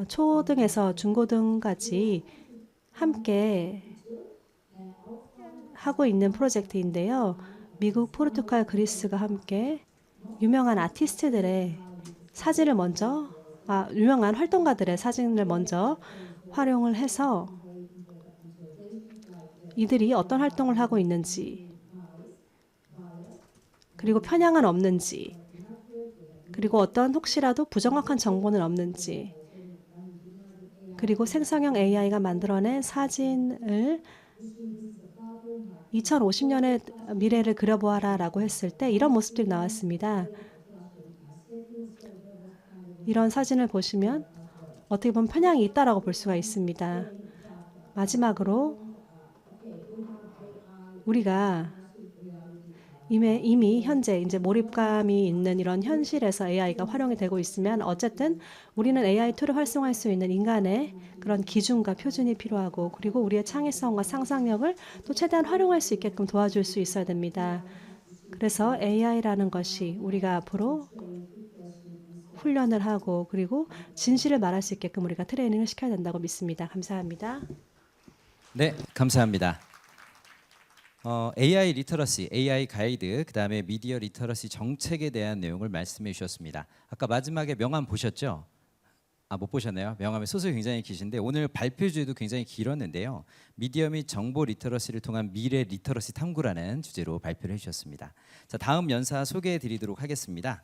초등에서 중고등까지 함께 하고 있는 프로젝트인데요. 미국, 포르투갈, 그리스가 함께 유명한 아티스트들의 사진을 먼저, 유명한 활동가들의 사진을 먼저 활용을 해서 이들이 어떤 활동을 하고 있는지, 그리고 편향은 없는지, 그리고 어떤 혹시라도 부정확한 정보는 없는지, 그리고 생성형 AI가 만들어낸 사진을 2050년의 미래를 그려보아라 라고 했을 때 이런 모습들이 나왔습니다. 이런 사진을 보시면 어떻게 보면 편향이 있다라고 볼 수가 있습니다. 마지막으로 우리가 이미 현재 이제 몰입감이 있는 이런 현실에서 AI가 활용이 되고 있으면 어쨌든 우리는 AI 툴을 활성화할 수 있는 인간의 그런 기준과 표준이 필요하고, 그리고 우리의 창의성과 상상력을 또 최대한 활용할 수 있게끔 도와줄 수 있어야 됩니다. 그래서 AI라는 것이 우리가 앞으로 훈련을 하고 그리고 진실을 말할 수 있게끔 우리가 트레이닝을 시켜야 된다고 믿습니다. 감사합니다. 네, 감사합니다. AI 리터러시, AI 가이드, 그다음에 미디어 리터러시 정책에 대한 내용을 말씀해 주셨습니다. 아까 마지막에 명함 보셨죠? 못 보셨나요? 명함에 소설이 굉장히 기신데 오늘 발표 주제도 굉장히 길었는데요. 미디어 및 정보 리터러시를 통한 미래 리터러시 탐구라는 주제로 발표를 해주셨습니다. 자, 다음 연사 소개해 드리도록 하겠습니다.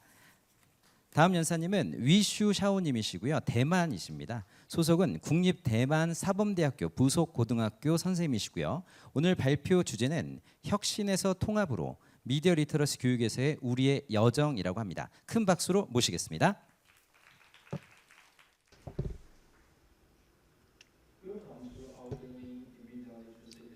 다음 연사님은 위슈 샤오님이시고요. 대만이십니다. 소속은 국립대만사범대학교 부속고등학교 선생님이시고요. 오늘 발표 주제는 혁신에서 통합으로 미디어 리터러시 교육에서의 우리의 여정이라고 합니다. 큰 박수로 모시겠습니다.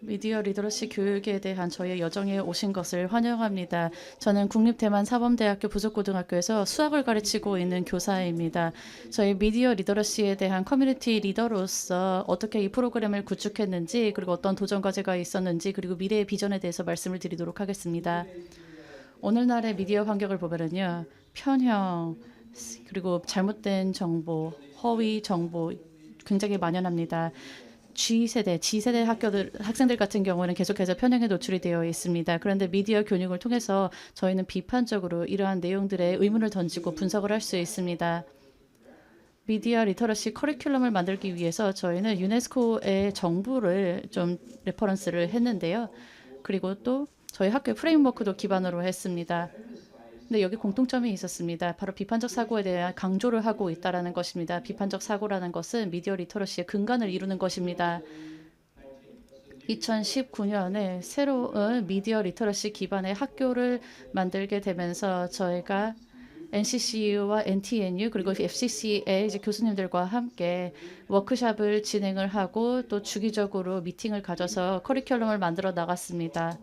미디어 리터러시 교육에 대한 저희의 여정에 오신 것을 환영합니다. 저는 국립대만사범대학교 부속고등학교에서 수학을 가르치고 있는 교사입니다. 저희 미디어 리터러시에 대한 커뮤니티 리더로서 어떻게 이 프로그램을 구축했는지, 그리고 어떤 도전 과제가 있었는지, 그리고 미래의 비전에 대해서 말씀을 드리도록 하겠습니다. 오늘날의 미디어 환경을 보면요, 편형, 그리고 잘못된 정보, 허위 정보 굉장히 만연합니다. G세대, G세대 학생들 같은 경우는 계속해서 편향에 노출이 되어 있습니다. 그런데 미디어 교육을 통해서 저희는 비판적으로 이러한 내용들에 의문을 던지고 분석을 할 수 있습니다. 미디어 리터러시 커리큘럼을 만들기 위해서 저희는 유네스코의 정보를 좀 레퍼런스를 했는데요. 그리고 또 저희 학교의 프레임워크도 기반으로 했습니다. 근데 여기 공통점이 있었습니다. 바로 비판적 사고에 대한 강조를 하고 있다는 것입니다. 비판적 사고라는 것은 미디어 리터러시의 근간을 이루는 것입니다. 2019년에 새로운 미디어 리터러시 기반의 학교를 만들게 되면서 저희가 NCCU와 NTNU 그리고 FCC의 이제 교수님들과 함께 워크숍을 진행을 하고 또 주기적으로 미팅을 가져서 커리큘럼을 만들어 나갔습니다.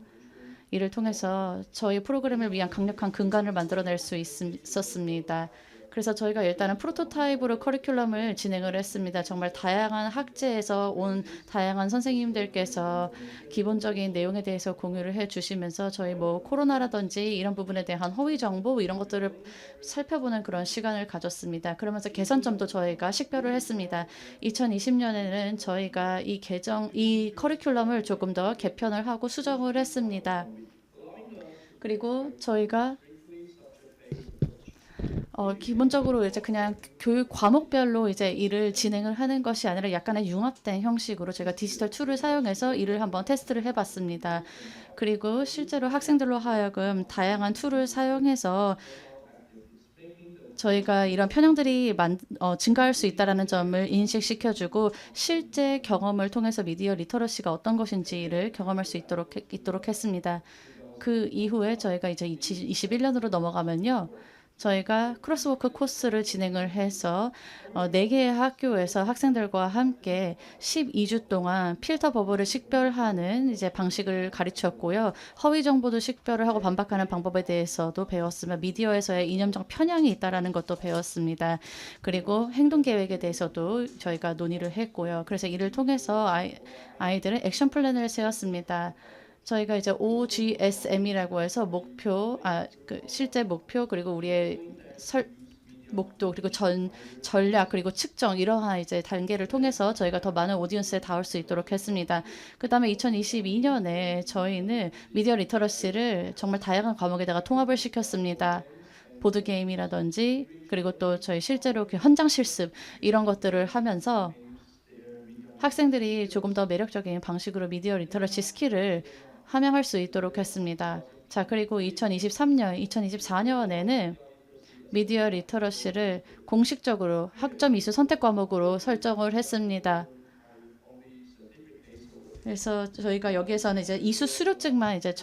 이를 통해서 저희 프로그램을 위한 강력한 근간을 만들어낼 수 있었습니다. 그래서 저희가 일단은 프로토타입으로 커리큘럼을 진행을 했습니다. 정말 다양한 학제에서 온 다양한 선생님들께서 기본적인 내용에 대해서 공유를 해주시면서 저희 뭐 코로나라든지 이런 부분에 대한 허위 정보 이런 것들을 살펴보는 그런 시간을 가졌습니다. 그러면서 개선점도 저희가 식별을 했습니다. 2020년에는 저희가 이 커리큘럼을 조금 더 개편을 하고 수정을 했습니다. 그리고 저희가 기본적으로 이제 그냥 교육 과목별로 이제 일을 진행을 하는 것이 아니라 약간의 융합된 형식으로 제가 디지털 툴을 사용해서 일을 한번 테스트를 해봤습니다. 그리고 실제로 학생들로 하여금 다양한 툴을 사용해서 저희가 이런 편향들이 증가할 수 있다는 점을 인식시켜주고 실제 경험을 통해서 미디어 리터러시가 어떤 것인지를 경험할 수 있도록 했습니다. 그 이후에 저희가 이제 2021년으로 넘어가면요. 저희가 크로스워크 코스를 진행을 해서 4개의 학교에서 학생들과 함께 12주 동안 필터 버블을 식별하는 이제 방식을 가르쳤고요. 허위 정보도 식별을 하고 반박하는 방법에 대해서도 배웠으며 미디어에서의 이념적 편향이 있다라는 것도 배웠습니다. 그리고 행동 계획에 대해서도 저희가 논의를 했고요. 그래서 이를 통해서 아이들은 액션 플랜을 세웠습니다. 저희가 이제 OGSM이라고 해서 실제 목표 그리고 우리의 목도 그리고 전략 그리고 측정 이러한 이제 단계를 통해서 저희가 더 많은 오디언스에 닿을 수 있도록 했습니다. 그다음에 2022년에 저희는 미디어 리터러시를 정말 다양한 과목에다가 통합을 시켰습니다. 보드 게임이라든지 그리고 또 저희 실제로 그 현장 실습 이런 것들을 하면서 학생들이 조금 더 매력적인 방식으로 미디어 리터러시 스킬을 함양할 수 있도록 했습니다. 자, 그리고 2024년에는 미디어 리터러시를 공식적으로 학점 이수 선택 과목으로 설정을 했습니다. 그래서 저희가 여기에서는 이제 이수 수료증만 이제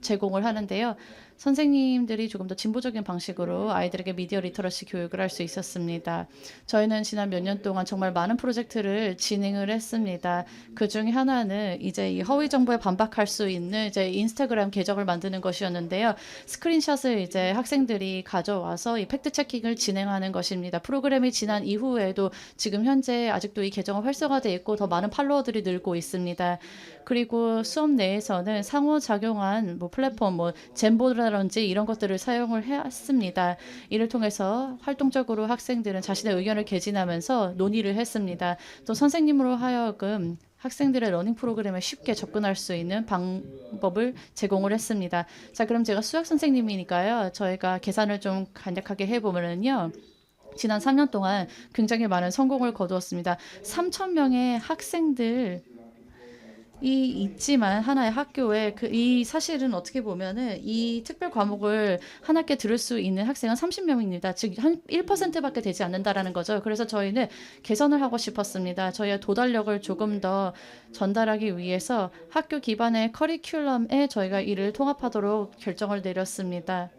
제공을 하는데요. 선생님들이 조금 더 진보적인 방식으로 아이들에게 미디어 리터러시 교육을 할 수 있었습니다. 저희는 지난 몇 년 동안 정말 많은 프로젝트를 진행을 했습니다. 그 중에 하나는 이제 이 허위 정보에 반박할 수 있는 이제 인스타그램 계정을 만드는 것이었는데요. 스크린샷을 이제 학생들이 가져와서 이 팩트 체킹을 진행하는 것입니다. 프로그램이 지난 이후에도 지금 현재 아직도 이 계정은 활성화되어 있고 더 많은 팔로워들이 늘고 있습니다. 그리고 수업 내에서는 상호작용한 플랫폼 젠보라든지 이런 것들을 사용을 했습니다. 이를 통해서 활동적으로 학생들은 자신의 의견을 개진하면서 논의를 했습니다. 또 선생님으로 하여금 학생들의 러닝 프로그램에 쉽게 접근할 수 있는 방법을 제공을 했습니다. 자, 그럼 제가 수학 선생님이니까요. 저희가 계산을 좀 간략하게 해보면요. 지난 3년 동안 굉장히 많은 성공을 거두었습니다. 3,000명의 학생들 있지만 하나의 학교에 이 사실은 어떻게 보면은 이 특별 과목을 한 학기에 들을 수 있는 학생은 30명입니다. 즉 한 1%밖에 되지 않는다라는 거죠. 그래서 저희는 개선을 하고 싶었습니다. 저희의 도달력을 조금 더 전달하기 위해서 학교 기반의 커리큘럼에 저희가 이를 통합하도록 결정을 내렸습니다.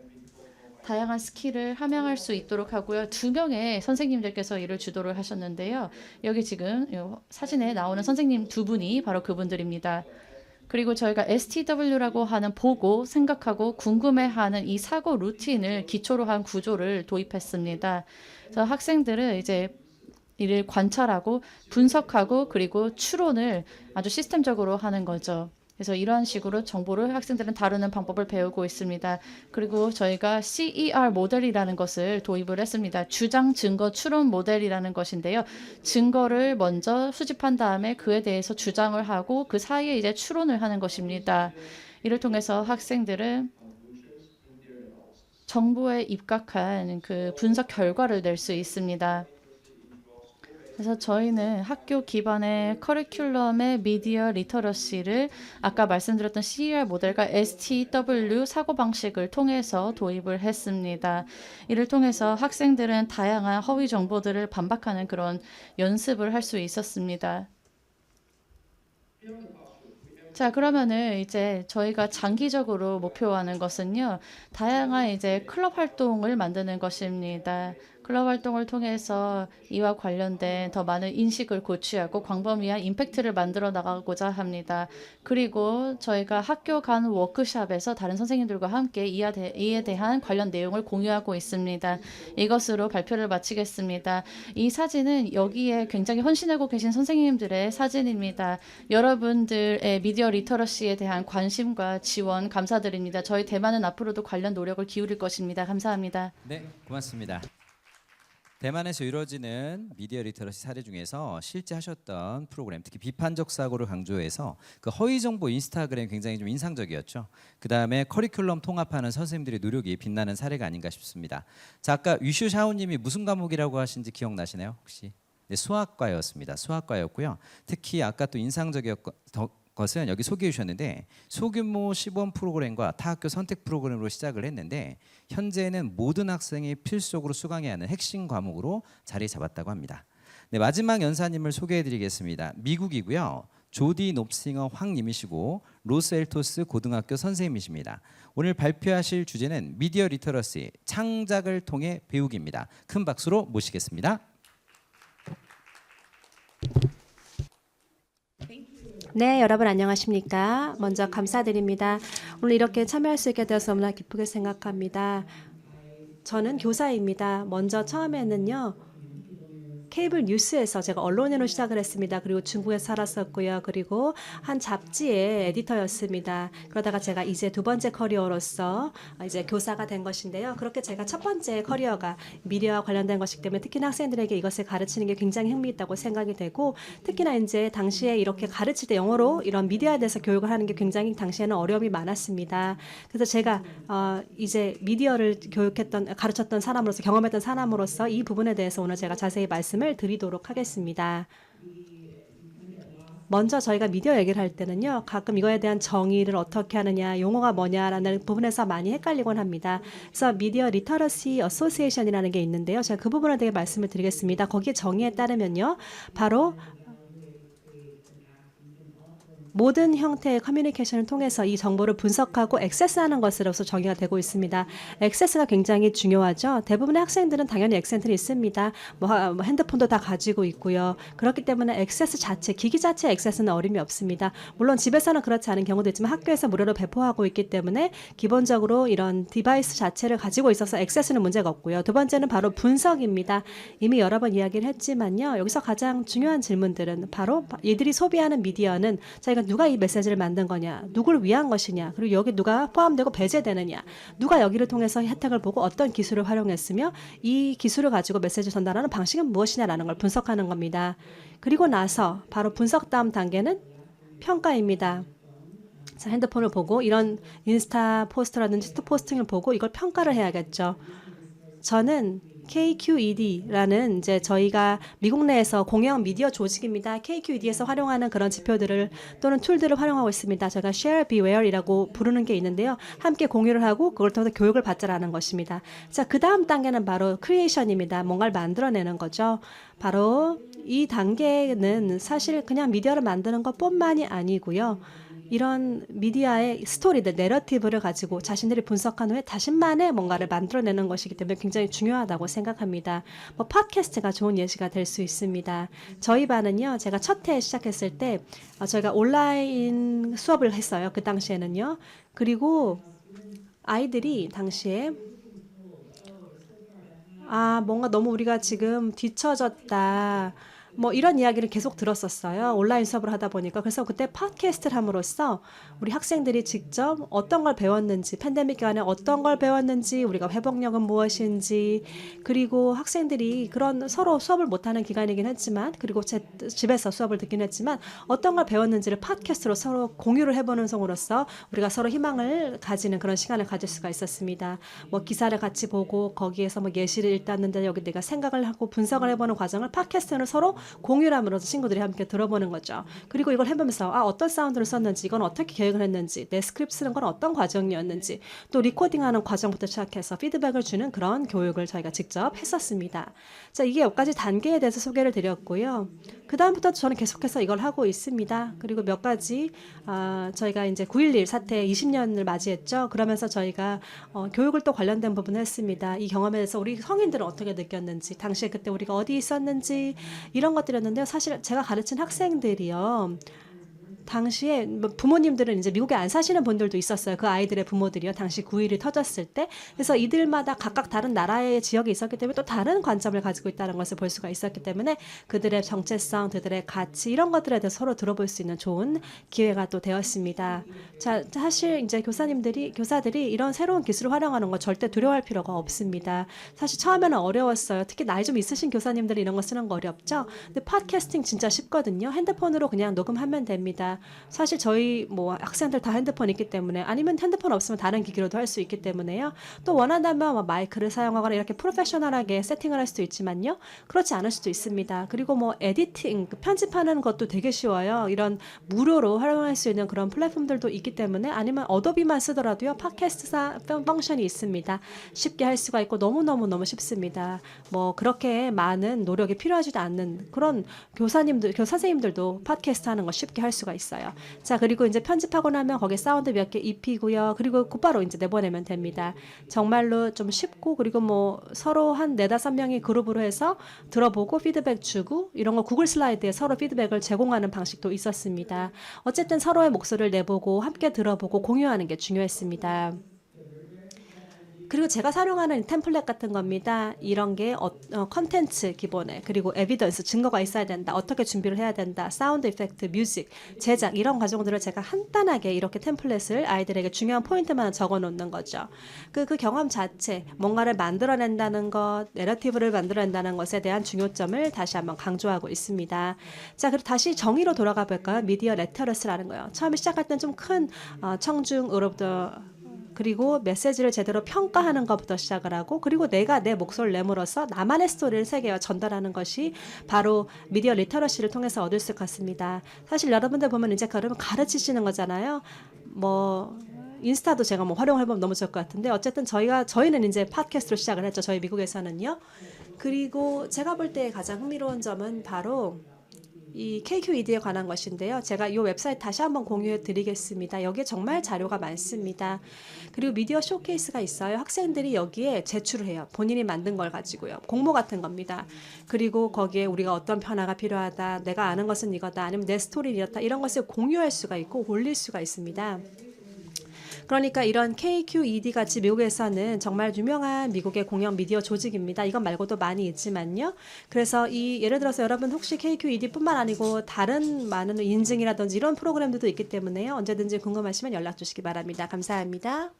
다양한 스킬을 함양할 수 있도록 하고요. 2명의 선생님들께서 이를 주도를 하셨는데요. 여기 지금 사진에 나오는 선생님 2분이 바로 그분들입니다. 그리고 저희가 STW라고 하는 보고, 생각하고, 궁금해하는 이 사고 루틴을 기초로 한 구조를 도입했습니다. 그래서 학생들은 이제 이를 관찰하고 분석하고 그리고 추론을 아주 시스템적으로 하는 거죠. 그래서 이러한 식으로 정보를 학생들은 다루는 방법을 배우고 있습니다. 그리고 저희가 CER 모델이라는 것을 도입을 했습니다. 주장, 증거, 추론 모델이라는 것인데요. 증거를 먼저 수집한 다음에 그에 대해서 주장을 하고 그 사이에 이제 추론을 하는 것입니다. 이를 통해서 학생들은 정보에 입각한 그 분석 결과를 낼 수 있습니다. 그래서 저희는 학교 기반의 커리큘럼의 미디어 리터러시를 아까 말씀드렸던 CER 모델과 STW 사고방식을 통해서 도입을 했습니다. 이를 통해서 학생들은 다양한 허위 정보들을 반박하는 그런 연습을 할 수 있었습니다. 자, 그러면은 이제 저희가 장기적으로 목표하는 것은요, 다양한 이제 클럽 활동을 만드는 것입니다. 클럽 활동을 통해서 이와 관련된 더 많은 인식을 고취하고 광범위한 임팩트를 만들어 나가고자 합니다. 그리고 저희가 학교 간 워크숍에서 다른 선생님들과 함께 이에 대한 관련 내용을 공유하고 있습니다. 이것으로 발표를 마치겠습니다. 이 사진은 여기에 굉장히 헌신하고 계신 선생님들의 사진입니다. 여러분들의 미디어 리터러시에 대한 관심과 지원 감사드립니다. 저희 대만은 앞으로도 관련 노력을 기울일 것입니다. 감사합니다. 네, 고맙습니다. 대만에서 이루어지는 미디어 리터러시 사례 중에서 실제 하셨던 프로그램, 특히 비판적 사고를 강조해서 그 허위 정보 인스타그램 굉장히 좀 인상적이었죠. 그 다음에 커리큘럼 통합하는 선생님들의 노력이 빛나는 사례가 아닌가 싶습니다. 자, 아까 위슈 샤오님이 무슨 과목이라고 하신지 기억나시나요? 혹시? 네, 수학과였습니다. 수학과였고요. 특히 아까 또 인상적이었던 것은 여기 소개해 주셨는데 소규모 시범 프로그램과 타학교 선택 프로그램으로 시작을 했는데 현재는 모든 학생이 필수적으로 수강해야 하는 핵심 과목으로 자리 잡았다고 합니다. 네, 마지막 연사님을 소개해 드리겠습니다. 미국이고요. 조디 놉싱어 황님이시고 로스엘토스 고등학교 선생님이십니다. 오늘 발표하실 주제는 미디어 리터러시 창작을 통해 배우기입니다. 큰 박수로 모시겠습니다. 네, 여러분 안녕하십니까? 먼저 감사드립니다. 오늘 이렇게 참여할 수 있게 되어서 너무나 기쁘게 생각합니다. 저는 교사입니다. 먼저 처음에는요. 케이블 뉴스에서 제가 언론인으로 시작을 했습니다. 그리고 중국에 살았었고요. 그리고 한 잡지의 에디터였습니다. 그러다가 제가 이제 두 번째 커리어로서 이제 교사가 된 것인데요. 그렇게 제가 첫 번째 커리어가 미디어와 관련된 것이기 때문에 특히나 학생들에게 이것을 가르치는 게 굉장히 흥미있다고 생각이 되고 특히나 이제 당시에 이렇게 가르칠 때 영어로 이런 미디어에 대해서 교육을 하는 게 굉장히 당시에는 어려움이 많았습니다. 그래서 제가 이제 미디어를 가르쳤던 사람으로서 경험했던 사람으로서 이 부분에 대해서 오늘 제가 자세히 말씀을 드리도록 하겠습니다. 먼저 저희가 미디어 얘기를 할 때는요. 가끔 이거에 대한 정의를 어떻게 하느냐, 용어가 뭐냐라는 부분에서 많이 헷갈리곤 합니다. 그래서 미디어 리터러시 어소시에이션이라는 게 있는데요. 제가 그 부분에 대해 말씀을 드리겠습니다. 거기에 정의에 따르면요. 바로 모든 형태의 커뮤니케이션을 통해서 이 정보를 분석하고 액세스하는 것으로서 정의가 되고 있습니다. 액세스가 굉장히 중요하죠. 대부분의 학생들은 당연히 액센트는 있습니다. 뭐 핸드폰도 다 가지고 있고요. 그렇기 때문에 액세스 자체, 기기 자체 액세스는 어림이 없습니다. 물론 집에서는 그렇지 않은 경우도 있지만 학교에서 무료로 배포하고 있기 때문에 기본적으로 이런 디바이스 자체를 가지고 있어서 액세스는 문제가 없고요. 두 번째는 바로 분석입니다. 이미 여러 번 이야기를 했지만요. 여기서 가장 중요한 질문들은 바로 이들이 소비하는 미디어는 저희가 누가 이 메시지를 만든 거냐, 누구를 위한 것이냐, 그리고 여기 누가 포함되고 배제되느냐, 누가 여기를 통해서 혜택을 보고 어떤 기술을 활용했으며 이 기술을 가지고 메시지 전달하는 방식은 무엇이냐라는 걸 분석하는 겁니다. 그리고 나서 바로 분석 다음 단계는 평가입니다. 자, 핸드폰을 보고 이런 인스타 포스트라든지 트위터 포스팅을 보고 이걸 평가를 해야겠죠. 저는 KQED라는 이제 저희가 미국 내에서 공영 미디어 조직입니다. KQED에서 활용하는 그런 지표들을 또는 툴들을 활용하고 있습니다. 제가 Share, Beware이라고 부르는 게 있는데요. 함께 공유를 하고 그걸 통해서 교육을 받자라는 것입니다. 자, 그 다음 단계는 바로 크리에이션입니다. 뭔가를 만들어내는 거죠. 바로 이 단계는 사실 그냥 미디어를 만드는 것뿐만이 아니고요. 이런 미디어의 스토리들, 내러티브를 가지고 자신들이 분석한 후에 자신만의 뭔가를 만들어내는 것이기 때문에 굉장히 중요하다고 생각합니다. 뭐 팟캐스트가 좋은 예시가 될 수 있습니다. 저희 반은요, 제가 첫 해 시작했을 때 저희가 온라인 수업을 했어요. 그 당시에는요. 그리고 아이들이 당시에 뭔가 너무 우리가 지금 뒤처졌다. 뭐 이런 이야기를 계속 들었었어요. 온라인 수업을 하다 보니까. 그래서 그때 팟캐스트를 함으로써 우리 학생들이 직접 어떤 걸 배웠는지, 팬데믹 기간에 어떤 걸 배웠는지, 우리가 회복력은 무엇인지, 그리고 학생들이 그런 서로 수업을 못하는 기간이긴 했지만, 그리고 제 집에서 수업을 듣긴 했지만 어떤 걸 배웠는지를 팟캐스트로 서로 공유를 해보는 성으로서 우리가 서로 희망을 가지는 그런 시간을 가질 수가 있었습니다. 뭐 기사를 같이 보고 거기에서 뭐 예시를 읽었는데 여기 내가 생각을 하고 분석을 해보는 과정을 팟캐스트는 서로 공유를 함으로써 친구들이 함께 들어보는 거죠. 그리고 이걸 해보면서 어떤 사운드를 썼는지, 이건 어떻게 계획을 했는지, 내 스크립트 쓰는 건 어떤 과정이었는지, 또 리코딩하는 과정부터 시작해서 피드백을 주는 그런 교육을 저희가 직접 했었습니다. 자, 이게 몇 가지 단계에 대해서 소개를 드렸고요. 그 다음부터 저는 계속해서 이걸 하고 있습니다. 그리고 몇 가지 저희가 이제 9.11 사태 20년을 맞이했죠. 그러면서 저희가 교육을 또 관련된 부분을 했습니다. 이 경험에 대해서 우리 성인들은 어떻게 느꼈는지, 당시에 그때 우리가 어디 있었는지 이런 것들이었는데요. 사실 제가 가르친 학생들이요. 당시에 뭐 부모님들은 이제 미국에 안 사시는 분들도 있었어요. 그 아이들의 부모들이요. 당시 9.11이 터졌을 때. 그래서 이들마다 각각 다른 나라의 지역에 있었기 때문에 또 다른 관점을 가지고 있다는 것을 볼 수가 있었기 때문에 그들의 정체성, 그들의 가치 이런 것들에 대해서 서로 들어볼 수 있는 좋은 기회가 또 되었습니다. 자, 사실 이제 교사들이 이런 새로운 기술을 활용하는 거 절대 두려워할 필요가 없습니다. 사실 처음에는 어려웠어요. 특히 나이 좀 있으신 교사님들이 이런 거 쓰는 거 어렵죠. 근데 팟캐스팅 진짜 쉽거든요. 핸드폰으로 그냥 녹음하면 됩니다. 사실 저희 뭐 학생들 다 핸드폰 있기 때문에, 아니면 핸드폰 없으면 다른 기기로도 할 수 있기 때문에요. 또 원한다면 뭐 마이크를 사용하거나 이렇게 프로페셔널하게 세팅을 할 수도 있지만요. 그렇지 않을 수도 있습니다. 그리고 뭐 에디팅, 편집하는 것도 되게 쉬워요. 이런 무료로 활용할 수 있는 그런 플랫폼들도 있기 때문에, 아니면 어도비만 쓰더라도요. 팟캐스트 펑션이 있습니다. 쉽게 할 수가 있고 너무 쉽습니다. 뭐 그렇게 많은 노력이 필요하지도 않는 그런 선생님들도 팟캐스트 하는 거 쉽게 할 수가 있어요. 자, 그리고 이제 편집하고 나면 거기에 사운드 몇 개 입히고요. 그리고 곧바로 이제 내보내면 됩니다. 정말로 좀 쉽고, 그리고 뭐 서로 한 4-5명이 그룹으로 해서 들어보고 피드백 주고, 이런 거 구글 슬라이드에 서로 피드백을 제공하는 방식도 있었습니다. 어쨌든 서로의 목소리를 내보고 함께 들어보고 공유하는 게 중요했습니다. 그리고 제가 사용하는 템플릿 같은 겁니다. 이런 게 컨텐츠 기본에, 그리고 에비던스, 증거가 있어야 된다. 어떻게 준비를 해야 된다. 사운드 이펙트, 뮤직, 제작 이런 과정들을 제가 간단하게 이렇게 템플릿을 아이들에게 중요한 포인트만 적어 놓는 거죠. 그 경험 자체, 뭔가를 만들어낸다는 것, 내러티브를 만들어낸다는 것에 대한 중요점을 다시 한번 강조하고 있습니다. 자, 그리고 다시 정의로 돌아가 볼까요? 미디어 리터러시라는 거예요. 처음에 시작할 때는 좀 큰 청중으로부터, 그리고 메시지를 제대로 평가하는 것부터 시작을 하고, 그리고 내가 내 목소리를 내물어서 나만의 스토리를 세계에 전달하는 것이 바로 미디어 리터러시를 통해서 얻을 수 있습니다. 사실 여러분들 보면 이제 그러면 가르치시는 거잖아요. 뭐 인스타도 제가 뭐 활용해보면 너무 좋을 것 같은데, 어쨌든 저희는 이제 팟캐스트로 시작을 했죠. 저희 미국에서는요. 그리고 제가 볼 때 가장 흥미로운 점은 바로 이 KQED에 관한 것인데요. 제가 이 웹사이트 다시 한번 공유해 드리겠습니다. 여기에 정말 자료가 많습니다. 그리고 미디어 쇼케이스가 있어요. 학생들이 여기에 제출을 해요. 본인이 만든 걸 가지고요. 공모 같은 겁니다. 그리고 거기에 우리가 어떤 변화가 필요하다, 내가 아는 것은 이거다, 아니면 내 스토리는 이렇다, 이런 것을 공유할 수가 있고 올릴 수가 있습니다. 그러니까 이런 KQED 같이 미국에서는 정말 유명한 미국의 공영 미디어 조직입니다. 이건 말고도 많이 있지만요. 그래서 예를 들어서 여러분 혹시 KQED뿐만 아니고 다른 많은 인증이라든지 이런 프로그램들도 있기 때문에요. 언제든지 궁금하시면 연락 주시기 바랍니다. 감사합니다.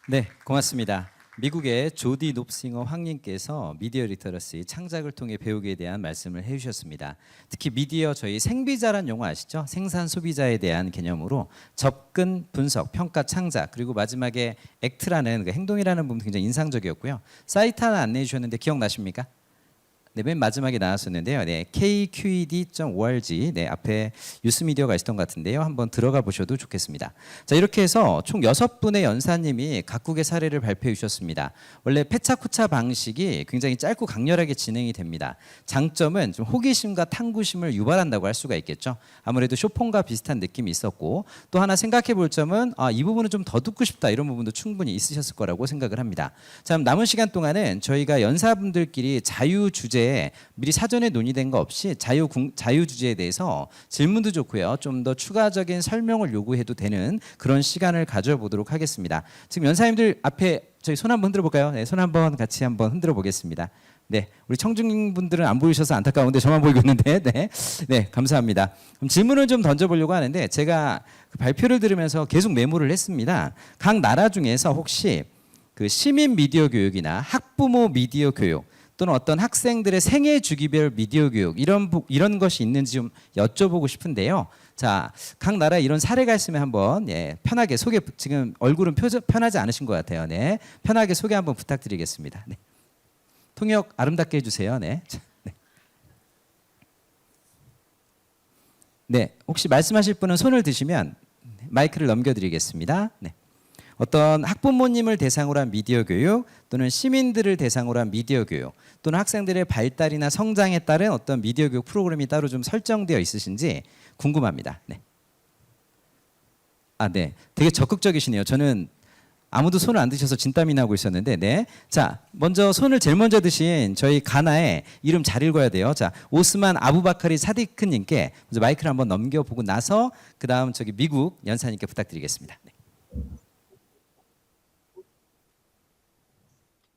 네, 고맙습니다. 미국의 조디 롭싱어 황님께서 미디어 리터러시 창작을 통해 배우기에 대한 말씀을 해주셨습니다. 특히 미디어, 저희 생비자란 용어 아시죠? 생산 소비자에 대한 개념으로 접근, 분석, 평가, 창작, 그리고 마지막에 액트라는 그 행동이라는 부분 굉장히 인상적이었고요. 사이트 하나 안내해 주셨는데 기억나십니까? 네, 맨 마지막에 나왔었는데요. 네, kqed.org 네, 앞에 뉴스미디어가 있었던 것 같은데요. 한번 들어가 보셔도 좋겠습니다. 자, 이렇게 해서 총 6분의 연사님이 각국의 사례를 발표해 주셨습니다. 원래 페차쿠차 방식이 굉장히 짧고 강렬하게 진행이 됩니다. 장점은 좀 호기심과 탐구심을 유발한다고 할 수가 있겠죠. 아무래도 쇼폰과 비슷한 느낌이 있었고, 또 하나 생각해 볼 점은 이 부분은 좀 더 듣고 싶다, 이런 부분도 충분히 있으셨을 거라고 생각을 합니다. 자, 남은 시간 동안은 저희가 연사분들끼리 자유 주제 미리 사전에 논의된 거 없이 자유 주제에 대해서 질문도 좋고요. 좀 더 추가적인 설명을 요구해도 되는 그런 시간을 가져보도록 하겠습니다. 지금 연사님들 앞에 저희 손 한번 흔들어 볼까요? 네, 손 한번 같이 한번 흔들어 보겠습니다. 네, 우리 청중분들은 안 보이셔서 안타까운데 저만 보이고 있는데, 네, 감사합니다. 그럼 질문을 좀 던져보려고 하는데, 제가 그 발표를 들으면서 계속 메모를 했습니다. 각 나라 중에서 혹시 그 시민 미디어 교육이나 학부모 미디어 교육, 또는 어떤 학생들의 생애 주기별 미디어 교육, 이런 것이 있는지 좀 여쭤보고 싶은데요. 자, 각 나라에 이런 사례가 있으면 한번 편하게 소개, 지금 얼굴은 편하지 않으신 것 같아요. 네, 편하게 소개 한번 부탁드리겠습니다. 네. 통역 아름답게 해주세요. 네. 네, 혹시 말씀하실 분은 손을 드시면 마이크를 넘겨드리겠습니다. 네. 어떤 학부모님을 대상으로 한 미디어 교육 또는 시민들을 대상으로 한 미디어 교육 또는 학생들의 발달이나 성장에 따른 어떤 미디어 교육 프로그램이 따로 좀 설정되어 있으신지 궁금합니다. 네. 아, 네. 되게 적극적이시네요. 저는 아무도 손을 안 드셔서 진땀이 나고 있었는데, 네. 자, 먼저 손을 제일 먼저 드신 저희 가나의 이름 잘 읽어야 돼요. 자, 오스만 아부바카리 사디크님께 먼저 마이크를 한번 넘겨보고 나서 그 다음 저기 미국 연사님께 부탁드리겠습니다. 네.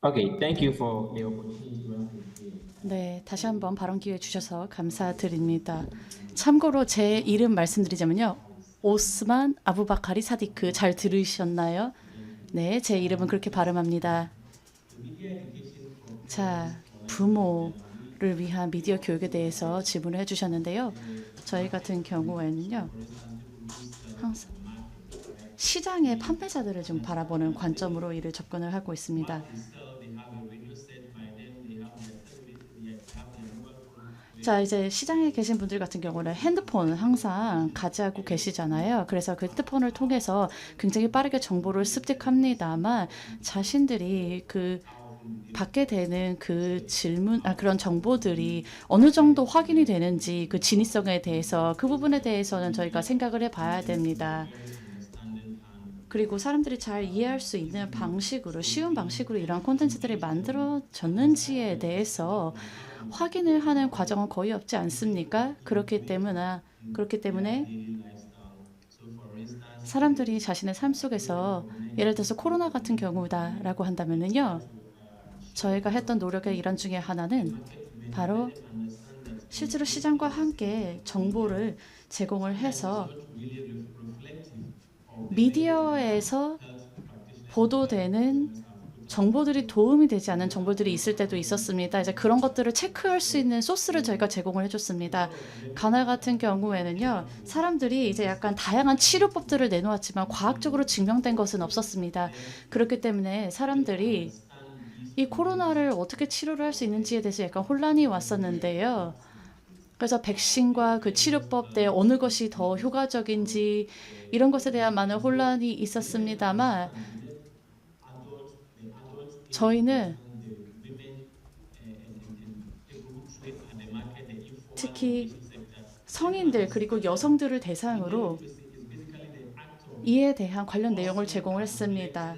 Okay, thank you for the opportunity. 네, 다시 한번 발언 기회 주셔서 감사드립니다. 참고로 제 이름 말씀드리자면요. 오스만 아부바카리 사디크 잘 들으셨나요? 네, 제 이름은 그렇게 발음합니다. 자, 부모를 위한 미디어 교육에 대해서 질문을 해주셨는데요. 저희 같은 경우에는요. 항상 시장의 판매자들을 좀 바라보는 관점으로 이를 접근을 하고 있습니다. 자, 이제 시장에 계신 분들 같은 경우는 핸드폰을 항상 가지고 계시잖아요. 그래서 그 핸드폰을 통해서 굉장히 빠르게 정보를 습득합니다만 자신들이 그 받게 되는 그 질문, 그런 정보들이 어느 정도 확인이 되는지 그 진위성에 대해서 그 부분에 대해서는 저희가 생각을 해봐야 됩니다. 그리고 사람들이 잘 이해할 수 있는 방식으로 쉬운 방식으로 이러한 콘텐츠들이 만들어졌는지에 대해서 확인을 하는 과정은 거의 없지 않습니까? 그렇기 때문에 사람들이 자신의 삶 속에서 예를 들어서 코로나 같은 경우다라고 한다면은요. 저희가 했던 노력의 일환 중에 하나는 바로 실제로 시장과 함께 정보를 제공을 해서 미디어에서 보도되는 정보들이 도움이 되지 않은 정보들이 있을 때도 있었습니다. 이제 그런 것들을 체크할 수 있는 소스를 저희가 제공을 해줬습니다. 가나 같은 경우에는요, 사람들이 이제 약간 다양한 치료법들을 내놓았지만 과학적으로 증명된 것은 없었습니다. 그렇기 때문에 사람들이 이 코로나를 어떻게 치료를 할 수 있는지에 대해서 약간 혼란이 왔었는데요. 그래서 백신과 그 치료법 때 어느 것이 더 효과적인지 이런 것에 대한 많은 혼란이 있었습니다만 저희는 특히 성인들 그리고 여성들을 대상으로 이에 대한 관련 내용을 제공을 했습니다.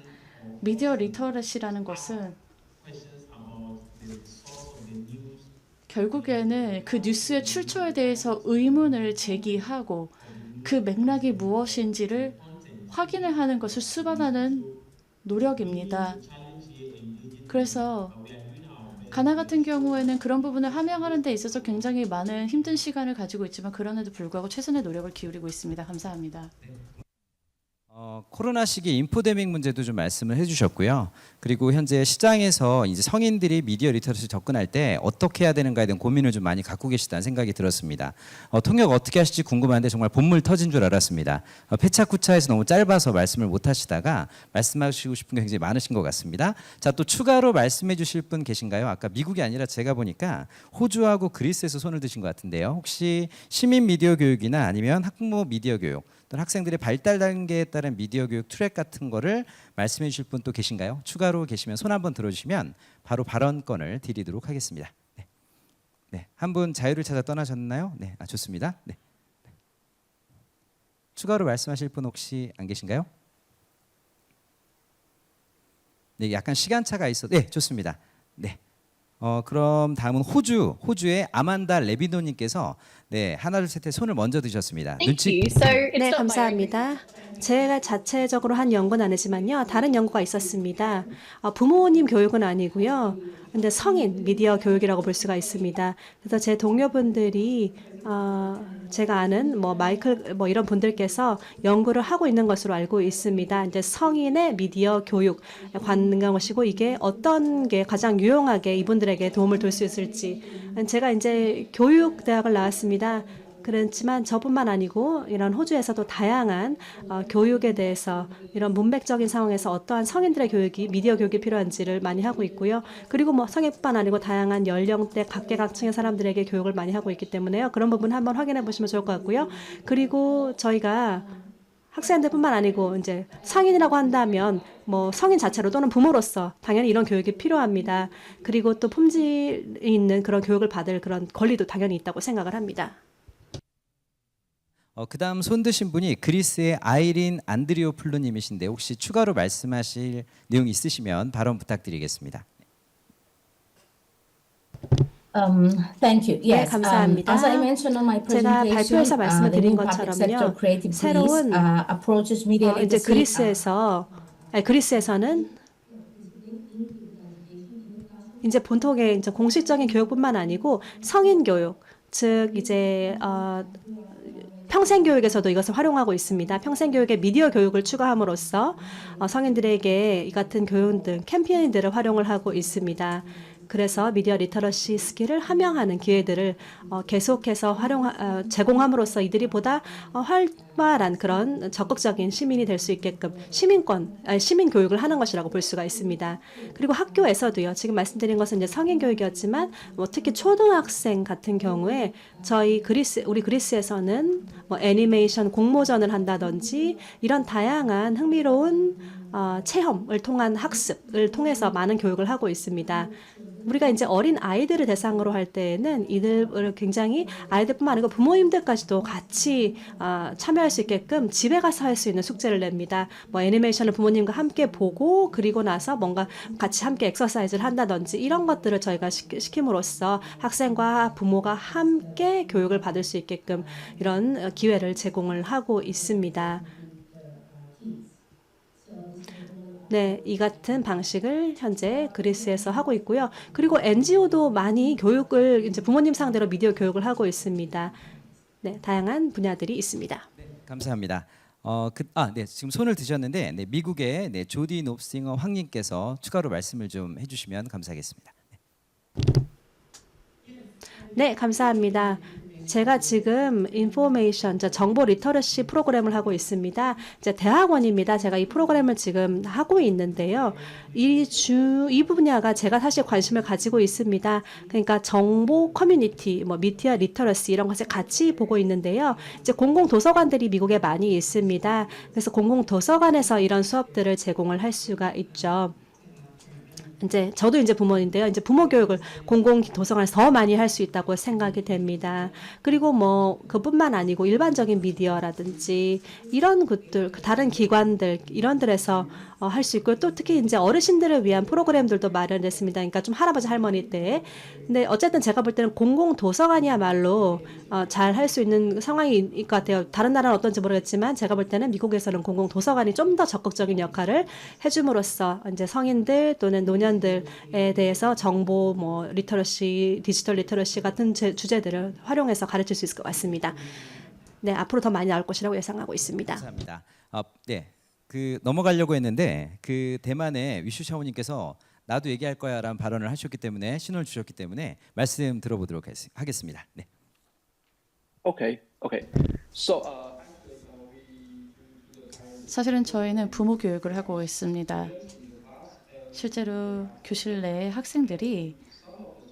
미디어 리터러시라는 것은 결국에는 그 뉴스의 출처에 대해서 의문을 제기하고 그 맥락이 무엇인지를 확인을 하는 것을 수반하는 노력입니다. 그래서 가나 같은 경우에는 그런 부분을 함양하는 데 있어서 굉장히 많은 힘든 시간을 가지고 있지만 그럼에도 불구하고 최선의 노력을 기울이고 있습니다. 감사합니다. 코로나 시기 인포데믹 문제도 좀 말씀을 해주셨고요. 그리고 현재 시장에서 이제 성인들이 미디어 리터러시 접근할 때 어떻게 해야 되는가에 대한 고민을 좀 많이 갖고 계시다는 생각이 들었습니다. 통역 어떻게 하실지 궁금한데 정말 본물 터진 줄 알았습니다. 패차쿠차에서 너무 짧아서 말씀을 못 하시다가 말씀하시고 싶은 게 굉장히 많으신 것 같습니다. 자, 또 추가로 말씀해 주실 분 계신가요? 아까 미국이 아니라 제가 보니까 호주하고 그리스에서 손을 드신 것 같은데요. 혹시 시민 미디어 교육이나 아니면 학부모 미디어 교육 또는 학생들의 발달 단계에 따른 미디어 교육 트랙 같은 거를 말씀해 주실 분 또 계신가요? 추가로 계시면 손 한번 들어주시면 바로 발언권을 드리도록 하겠습니다. 네, 네. 한 분 자유를 찾아 떠나셨나요? 네, 좋습니다. 네. 추가로 말씀하실 분 혹시 안 계신가요? 네, 약간 시간차가 있어. 네, 좋습니다. 네. 그럼 다음은 호주의 아만다 레비노님께서 네, 하나 둘 셋에 손을 먼저 드셨습니다. 네, 감사합니다. 제가 자체적으로 한 연구는 아니지만요, 다른 연구가 있었습니다. 부모님 교육은 아니고요, 근데 성인 미디어 교육이라고 볼 수가 있습니다. 그래서 제 동료분들이 제가 아는 마이클 이런 분들께서 연구를 하고 있는 것으로 알고 있습니다. 이제 성인의 미디어 교육 관한 것이고 이게 어떤 게 가장 유용하게 이분들에게 도움을 줄 수 있을지. 제가 이제 교육 대학을 나왔습니다. 그렇지만 저뿐만 아니고 이런 호주에서도 다양한 교육에 대해서 이런 문맥적인 상황에서 어떠한 성인들의 교육이 미디어 교육이 필요한지를 많이 하고 있고요. 그리고 성인뿐만 아니고 다양한 연령대 각계각층의 사람들에게 교육을 많이 하고 있기 때문에요. 그런 부분 한번 확인해 보시면 좋을 것 같고요. 그리고 저희가 학생들뿐만 아니고 이제 성인이라고 한다면 뭐 성인 자체로 또는 부모로서 당연히 이런 교육이 필요합니다. 그리고 또 품질이 있는 그런 교육을 받을 그런 권리도 당연히 있다고 생각을 합니다. 그다음 손 드신 분이 그리스의 아이린 안드리오플루님이신데 혹시 추가로 말씀하실 내용 있으시면 발언 부탁드리겠습니다. Thank you. 네, Yes. 감사합니다. As I mentioned on my 제가 presentation, 발표에서 말씀을 the 드린 new public sector 것처럼요. creative 새로운 police approaches media 이제 literacy. 그리스에서는 이제 본토의 이제 공식적인 교육뿐만 아니고 성인 교육, 즉 이제 평생 교육에서도 이것을 활용하고 있습니다. 평생 교육에 미디어 교육을 추가함으로써 성인들에게 이 같은 교육 등 캠페인들을 활용을 하고 있습니다. 그래서 미디어 리터러시 스킬을 함양하는 기회들을 계속해서 제공함으로써 이들이 보다 활발한 그런 적극적인 시민이 될 수 있게끔 시민 교육을 하는 것이라고 볼 수가 있습니다. 그리고 학교에서도요. 지금 말씀드린 것은 이제 성인 교육이었지만 뭐 특히 초등학생 같은 경우에 우리 그리스에서는 뭐 애니메이션 공모전을 한다든지 이런 다양한 흥미로운 체험을 통한 학습을 통해서 많은 교육을 하고 있습니다. 우리가 이제 어린 아이들을 대상으로 할 때에는 이들을 굉장히 아이들뿐만 아니고 부모님들까지도 같이 참여할 수 있게끔 집에 가서 할 수 있는 숙제를 냅니다. 뭐 애니메이션을 부모님과 함께 보고 그리고 나서 뭔가 같이 함께 엑서사이즈를 한다든지 이런 것들을 저희가 시킴으로써 학생과 부모가 함께 교육을 받을 수 있게끔 이런 기회를 제공을 하고 있습니다. 네, 이 같은 방식을 현재 그리스에서 하고 있고요. 그리고 NGO도 많이 교육을 이제 부모님 상대로 미디어 교육을 하고 있습니다. 네, 다양한 분야들이 있습니다. 감사합니다. 네, 지금 손을 드셨는데 미국의 조디 롭싱어 황님께서 추가로 말씀을 좀 해주시면 감사하겠습니다. 네, 감사합니다. 제가 지금 정보 리터러시 프로그램을 하고 있습니다. 이제 대학원입니다. 제가 이 프로그램을 지금 하고 있는데요. 이 분야가 제가 사실 관심을 가지고 있습니다. 그러니까 정보 커뮤니티, 뭐 미디어 리터러시 이런 것을 같이 보고 있는데요. 이제 공공 도서관들이 미국에 많이 있습니다. 그래서 공공 도서관에서 이런 수업들을 제공을 할 수가 있죠. 이제 저도 이제 부모인데요. 이제 부모 교육을 공공 도서관에서 더 많이 할 수 있다고 생각이 됩니다. 그리고 뭐 그뿐만 아니고 일반적인 미디어라든지 이런 것들 다른 기관들 이런 데에서 할 수 있고 또 특히 이제 어르신들을 위한 프로그램들도 마련됐습니다. 그러니까 좀 할아버지 할머니 때. 근데 어쨌든 제가 볼 때는 공공 도서관이야말로 잘 할 수 있는 상황일 것 같아요. 다른 나라는 어떤지 모르겠지만 제가 볼 때는 미국에서는 공공 도서관이 좀 더 적극적인 역할을 해줌으로써 이제 성인들 또는 노년들에 대해서 정보 뭐 리터러시, 디지털 리터러시 같은 주제들을 활용해서 가르칠 수 있을 것 같습니다. 네, 앞으로 더 많이 나올 것이라고 예상하고 있습니다. 감사합니다. 네, 넘어가려고 했는데 대만의 위슈 샤오님께서 나도 얘기할 거야라는 발언을 하셨기 때문에 신호를 주셨기 때문에 말씀 들어보도록 하겠습니다. 네. Okay. So, 사실은 저희는 부모 교육을 하고 있습니다. 실제로 교실 내에 학생들이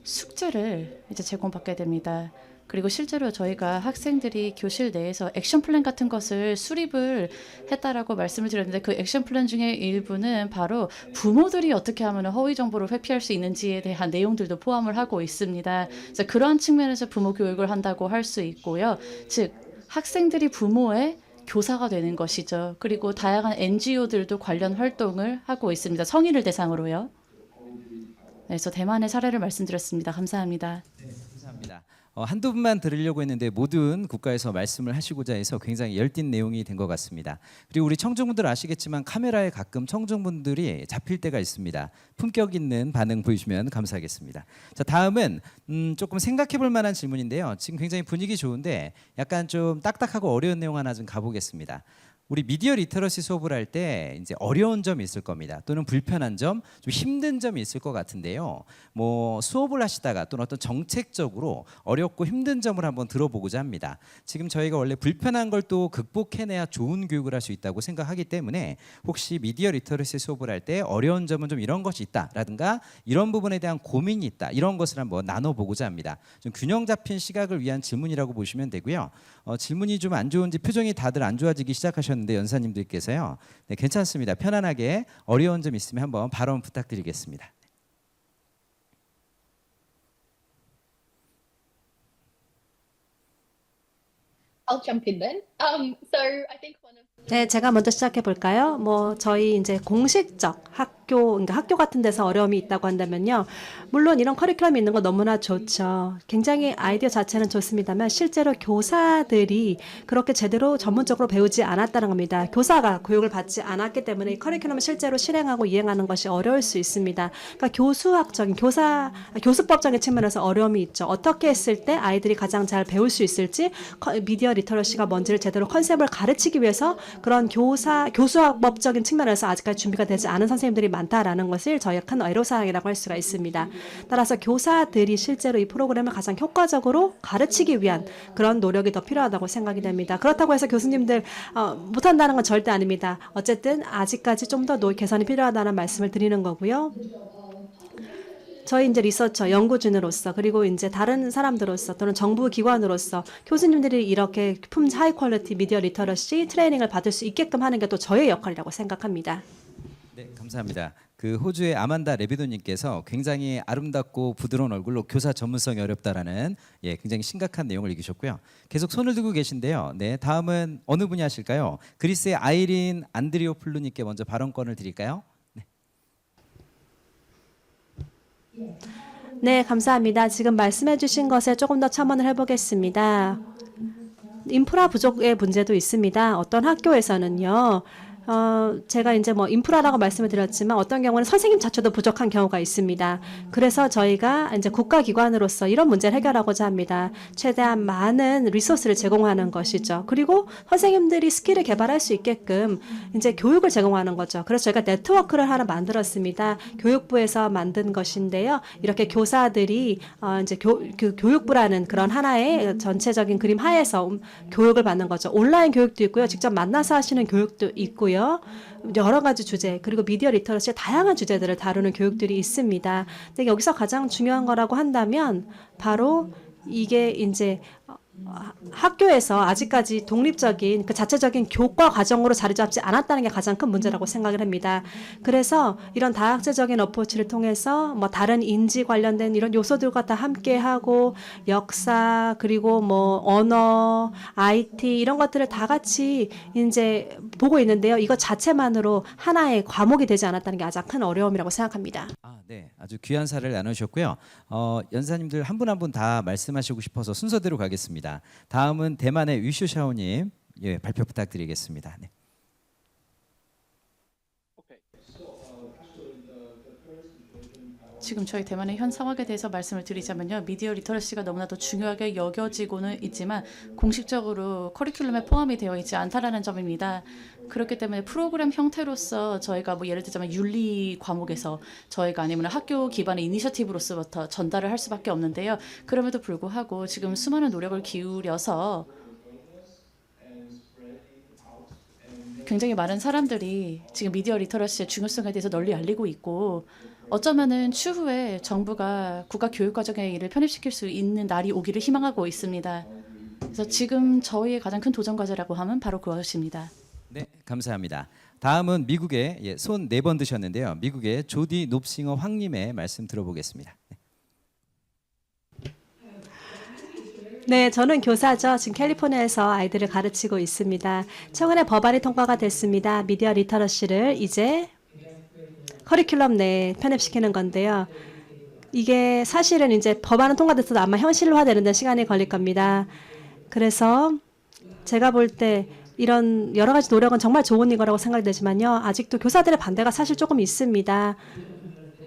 숙제를 이제 제공받게 됩니다. 그리고 실제로 저희가 학생들이 교실 내에서 액션 플랜 같은 것을 수립을 했다라고 말씀을 드렸는데 그 액션 플랜 중에 일부는 바로 부모들이 어떻게 하면 허위 정보를 회피할 수 있는지에 대한 내용들도 포함을 하고 있습니다. 그래서 그런 측면에서 부모 교육을 한다고 할 수 있고요. 즉 학생들이 부모의 교사가 되는 것이죠. 그리고 다양한 NGO들도 관련 활동을 하고 있습니다. 성인을 대상으로요. 그래서 대만의 사례를 말씀드렸습니다. 감사합니다. 감사합니다. 한두 분만 들으려고 했는데 모든 국가에서 말씀을 하시고자 해서 굉장히 열띤 내용이 된 것 같습니다. 그리고 우리 청중분들 아시겠지만 카메라에 가끔 청중분들이 잡힐 때가 있습니다. 품격 있는 반응 보여주시면 감사하겠습니다. 자, 다음은 조금 생각해볼 만한 질문인데요. 지금 굉장히 분위기 좋은데 약간 좀 딱딱하고 어려운 내용 하나 좀 가보겠습니다. 우리 미디어 리터러시 수업을 할 때 이제 어려운 점이 있을 겁니다. 또는 불편한 점, 좀 힘든 점이 있을 것 같은데요. 뭐 수업을 하시다가 또는 어떤 정책적으로 어렵고 힘든 점을 한번 들어보고자 합니다. 지금 저희가 원래 불편한 걸 또 극복해내야 좋은 교육을 할 수 있다고 생각하기 때문에 혹시 미디어 리터러시 수업을 할 때 어려운 점은 좀 이런 것이 있다라든가 이런 부분에 대한 고민이 있다 이런 것을 한번 나눠보고자 합니다. 좀 균형 잡힌 시각을 위한 질문이라고 보시면 되고요. 질문이 좀 안 좋은지 표정이 다들 안 좋아지기 시작하셨는데 주셨는데 연사님들께서요. 네, 괜찮습니다. 편안하게 어려운 점 있으면 한번 발언 부탁드리겠습니다. I'll jump in then. So I think one of 네, 제가 먼저 시작해 볼까요? 저희 이제 공식적 그러니까 학교 같은 데서 어려움이 있다고 한다면요. 물론 이런 커리큘럼이 있는 거 너무나 좋죠. 굉장히 아이디어 자체는 좋습니다만 실제로 교사들이 그렇게 제대로 전문적으로 배우지 않았다는 겁니다. 교사가 교육을 받지 않았기 때문에 이 커리큘럼을 실제로 실행하고 이행하는 것이 어려울 수 있습니다. 그러니까 교수법적인 측면에서 어려움이 있죠. 어떻게 했을 때 아이들이 가장 잘 배울 수 있을지 미디어 리터러시가 뭔지를 제대로 컨셉을 가르치기 위해서 그런 교수학법적인 측면에서 아직까지 준비가 되지 않은 선생님들이 많다라는 것을 저희가 큰 애로사항이라고 할 수가 있습니다. 따라서 교사들이 실제로 이 프로그램을 가장 효과적으로 가르치기 위한 그런 노력이 더 필요하다고 생각이 됩니다. 그렇다고 해서 교수님들 못한다는 건 절대 아닙니다. 어쨌든 아직까지 좀 더 개선이 필요하다는 말씀을 드리는 거고요. 저희 이제 리서처, 연구진으로서 그리고 이제 다른 사람들로서 또는 정부 기관으로서 교수님들이 이렇게 하이 퀄리티 미디어 리터러시 트레이닝을 받을 수 있게끔 하는 게 또 저의 역할이라고 생각합니다. 네, 감사합니다. 그 호주의 아만다 레비도님께서 굉장히 아름답고 부드러운 얼굴로 교사 전문성이 어렵다라는 굉장히 심각한 내용을 읽으셨고요. 계속 손을 들고 계신데요. 네, 다음은 어느 분이 하실까요? 그리스의 아이린 안드리오플루님께 먼저 발언권을 드릴까요? 네, 감사합니다. 지금 말씀해 주신 것에 조금 더 첨언을 해보겠습니다. 인프라 부족의 문제도 있습니다. 어떤 학교에서는요. 제가 이제 인프라라고 말씀을 드렸지만 어떤 경우는 선생님 자체도 부족한 경우가 있습니다. 그래서 저희가 이제 국가기관으로서 이런 문제를 해결하고자 합니다. 최대한 많은 리소스를 제공하는 것이죠. 그리고 선생님들이 스킬을 개발할 수 있게끔 이제 교육을 제공하는 거죠. 그래서 저희가 네트워크를 하나 만들었습니다. 교육부에서 만든 것인데요. 이렇게 교사들이 이제 교육부라는 그런 하나의 전체적인 그림 하에서 교육을 받는 거죠. 온라인 교육도 있고요. 직접 만나서 하시는 교육도 있고요. 여러 가지 주제 그리고 미디어 리터러시의 다양한 주제들을 다루는 교육들이 있습니다. 근데 여기서 가장 중요한 거라고 한다면 바로 이게 이제 학교에서 아직까지 독립적인 그 자체적인 교과 과정으로 자리 잡지 않았다는 게 가장 큰 문제라고 생각을 합니다. 그래서 이런 다학제적인 어프로치를 통해서 다른 인지 관련된 이런 요소들과 다 함께하고 역사 그리고 언어, IT 이런 것들을 다 같이 이제 보고 있는데요. 이거 자체만으로 하나의 과목이 되지 않았다는 게 가장 큰 어려움이라고 생각합니다. 네, 아주 귀한 사례를 나누셨고요. 연사님들 한 분 한 분 다 말씀하시고 싶어서 순서대로 가겠습니다. 다음은 대만의 위슈샤오님 발표 부탁드리겠습니다. 네. 지금 저희 대만의 현 상황에 대해서 말씀을 드리자면요. 미디어 리터러시가 너무나도 중요하게 여겨지고는 있지만 공식적으로 커리큘럼에 포함이 되어 있지 않다라는 점입니다. 그렇기 때문에 프로그램 형태로서 저희가 예를 들자면 윤리 과목에서 저희가 아니면 학교 기반의 이니셔티브로서부터 전달을 할 수밖에 없는데요. 그럼에도 불구하고 지금 수많은 노력을 기울여서 굉장히 많은 사람들이 지금 미디어 리터러시의 중요성에 대해서 널리 알리고 있고 어쩌면은 추후에 정부가 국가 교육 과정에 이를 편입시킬 수 있는 날이 오기를 희망하고 있습니다. 그래서 지금 저희의 가장 큰 도전 과제라고 하면 바로 그것입니다. 네, 감사합니다. 다음은 미국의 손 4번 드셨는데요. 미국의 조디 높싱어 황님의 말씀 들어보겠습니다. 네, 저는 교사죠. 지금 캘리포니아에서 아이들을 가르치고 있습니다. 최근에 법안이 통과가 됐습니다. 미디어 리터러시를 이제 커리큘럼 내에 편입시키는 건데요. 이게 사실은 이제 법안은 통과됐어도 아마 현실화되는 데 시간이 걸릴 겁니다. 그래서 제가 볼 때 이런 여러 가지 노력은 정말 좋은 거라고 생각이 되지만요. 아직도 교사들의 반대가 사실 조금 있습니다.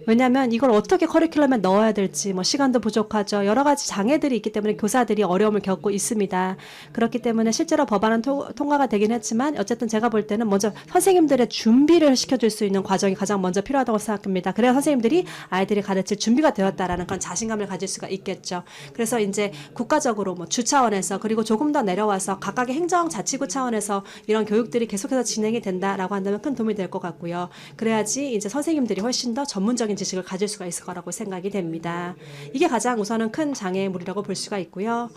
왜냐하면 이걸 어떻게 커리큘럼에 넣어야 될지 시간도 부족하죠. 여러 가지 장애들이 있기 때문에 교사들이 어려움을 겪고 있습니다. 그렇기 때문에 실제로 법안은 통과가 되긴 했지만 어쨌든 제가 볼 때는 먼저 선생님들의 준비를 시켜줄 수 있는 과정이 가장 먼저 필요하다고 생각합니다. 그래야 선생님들이 아이들이 가르칠 준비가 되었다라는 그런 자신감을 가질 수가 있겠죠. 그래서 이제 국가적으로 주 차원에서 그리고 조금 더 내려와서 각각의 행정 자치구 차원에서 이런 교육들이 계속해서 진행이 된다라고 한다면 큰 도움이 될 것 같고요. 그래야지 이제 선생님들이 훨씬 더 전문적인 지식을 가질 수가 있을 거라고 생각이 됩니다. 이게 가장 우선은 큰 장애물이라고 볼 수가 있고요.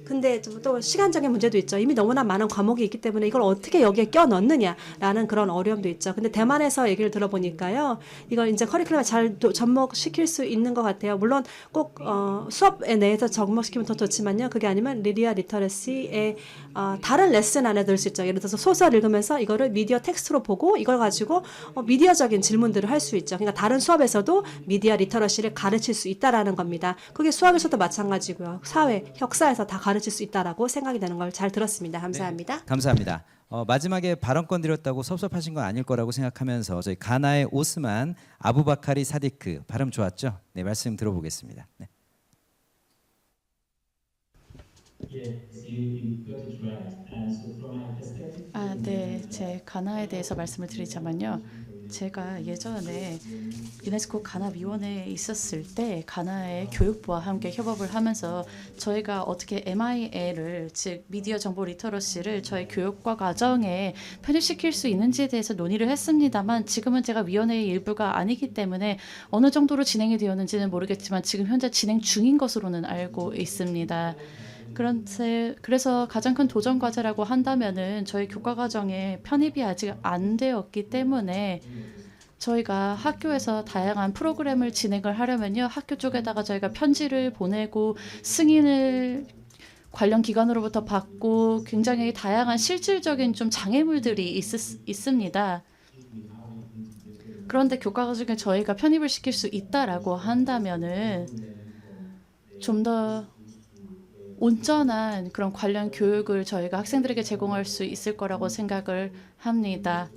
근데 또 시간적인 문제도 있죠. 이미 너무나 많은 과목이 있기 때문에 이걸 어떻게 여기에 껴 넣느냐라는 그런 어려움도 있죠. 근데 대만에서 얘기를 들어보니까요, 이걸 이제 커리큘럼에 잘 접목시킬 수 있는 것 같아요. 물론 꼭 수업에 내에서 접목시키면 더 좋지만요. 그게 아니면 미디어 리터러시의 다른 레슨 안에 넣을 수 있죠. 예를 들어서 소설 읽으면서 이거를 미디어 텍스트로 보고 이걸 가지고 미디어적인 질문들을 할 수 있죠. 그러니까 다른 수업에서도 미디어 리터러시를 가르칠 수 있다라는 겁니다. 그게 수학에서도 마찬가지고요. 사회, 역사에서 다 가르칠 수 있다라고 생각이 되는 걸 잘 들었습니다. 감사합니다. 네, 감사합니다. 마지막에 발언권 드렸다고 섭섭하신 건 아닐 거라고 생각하면서 저희 가나의 오스만 아부바카리 사디크 발음 좋았죠? 네, 말씀 들어보겠습니다. 네. 네, 제 가나에 대해서 말씀을 드리자면요. 제가 예전에 유네스코 가나 위원회에 있었을 때 가나의 교육부와 함께 협업을 하면서 저희가 어떻게 MIL을 즉 미디어 정보 리터러시를 저희 교육과 과정에 편입시킬 수 있는지에 대해서 논의를 했습니다만 지금은 제가 위원회의 일부가 아니기 때문에 어느 정도로 진행이 되었는지는 모르겠지만 지금 현재 진행 중인 것으로는 알고 있습니다. 그래서 가장 큰 도전 과제라고 한다면은 저희 교과 과정에 편입이 아직 안 되었기 때문에 저희가 학교에서 다양한 프로그램을 진행을 하려면요, 학교 쪽에다가 저희가 편지를 보내고 승인을 관련 기관으로부터 받고 굉장히 다양한 실질적인 좀 장애물들이 있습니다. 그런데 교과 과정에 저희가 편입을 시킬 수 있다라고 한다면은 좀 더 온전한 그런 관련 교육을 저희가 학생들에게 제공할 수 있을 거라고 생각을 합니다.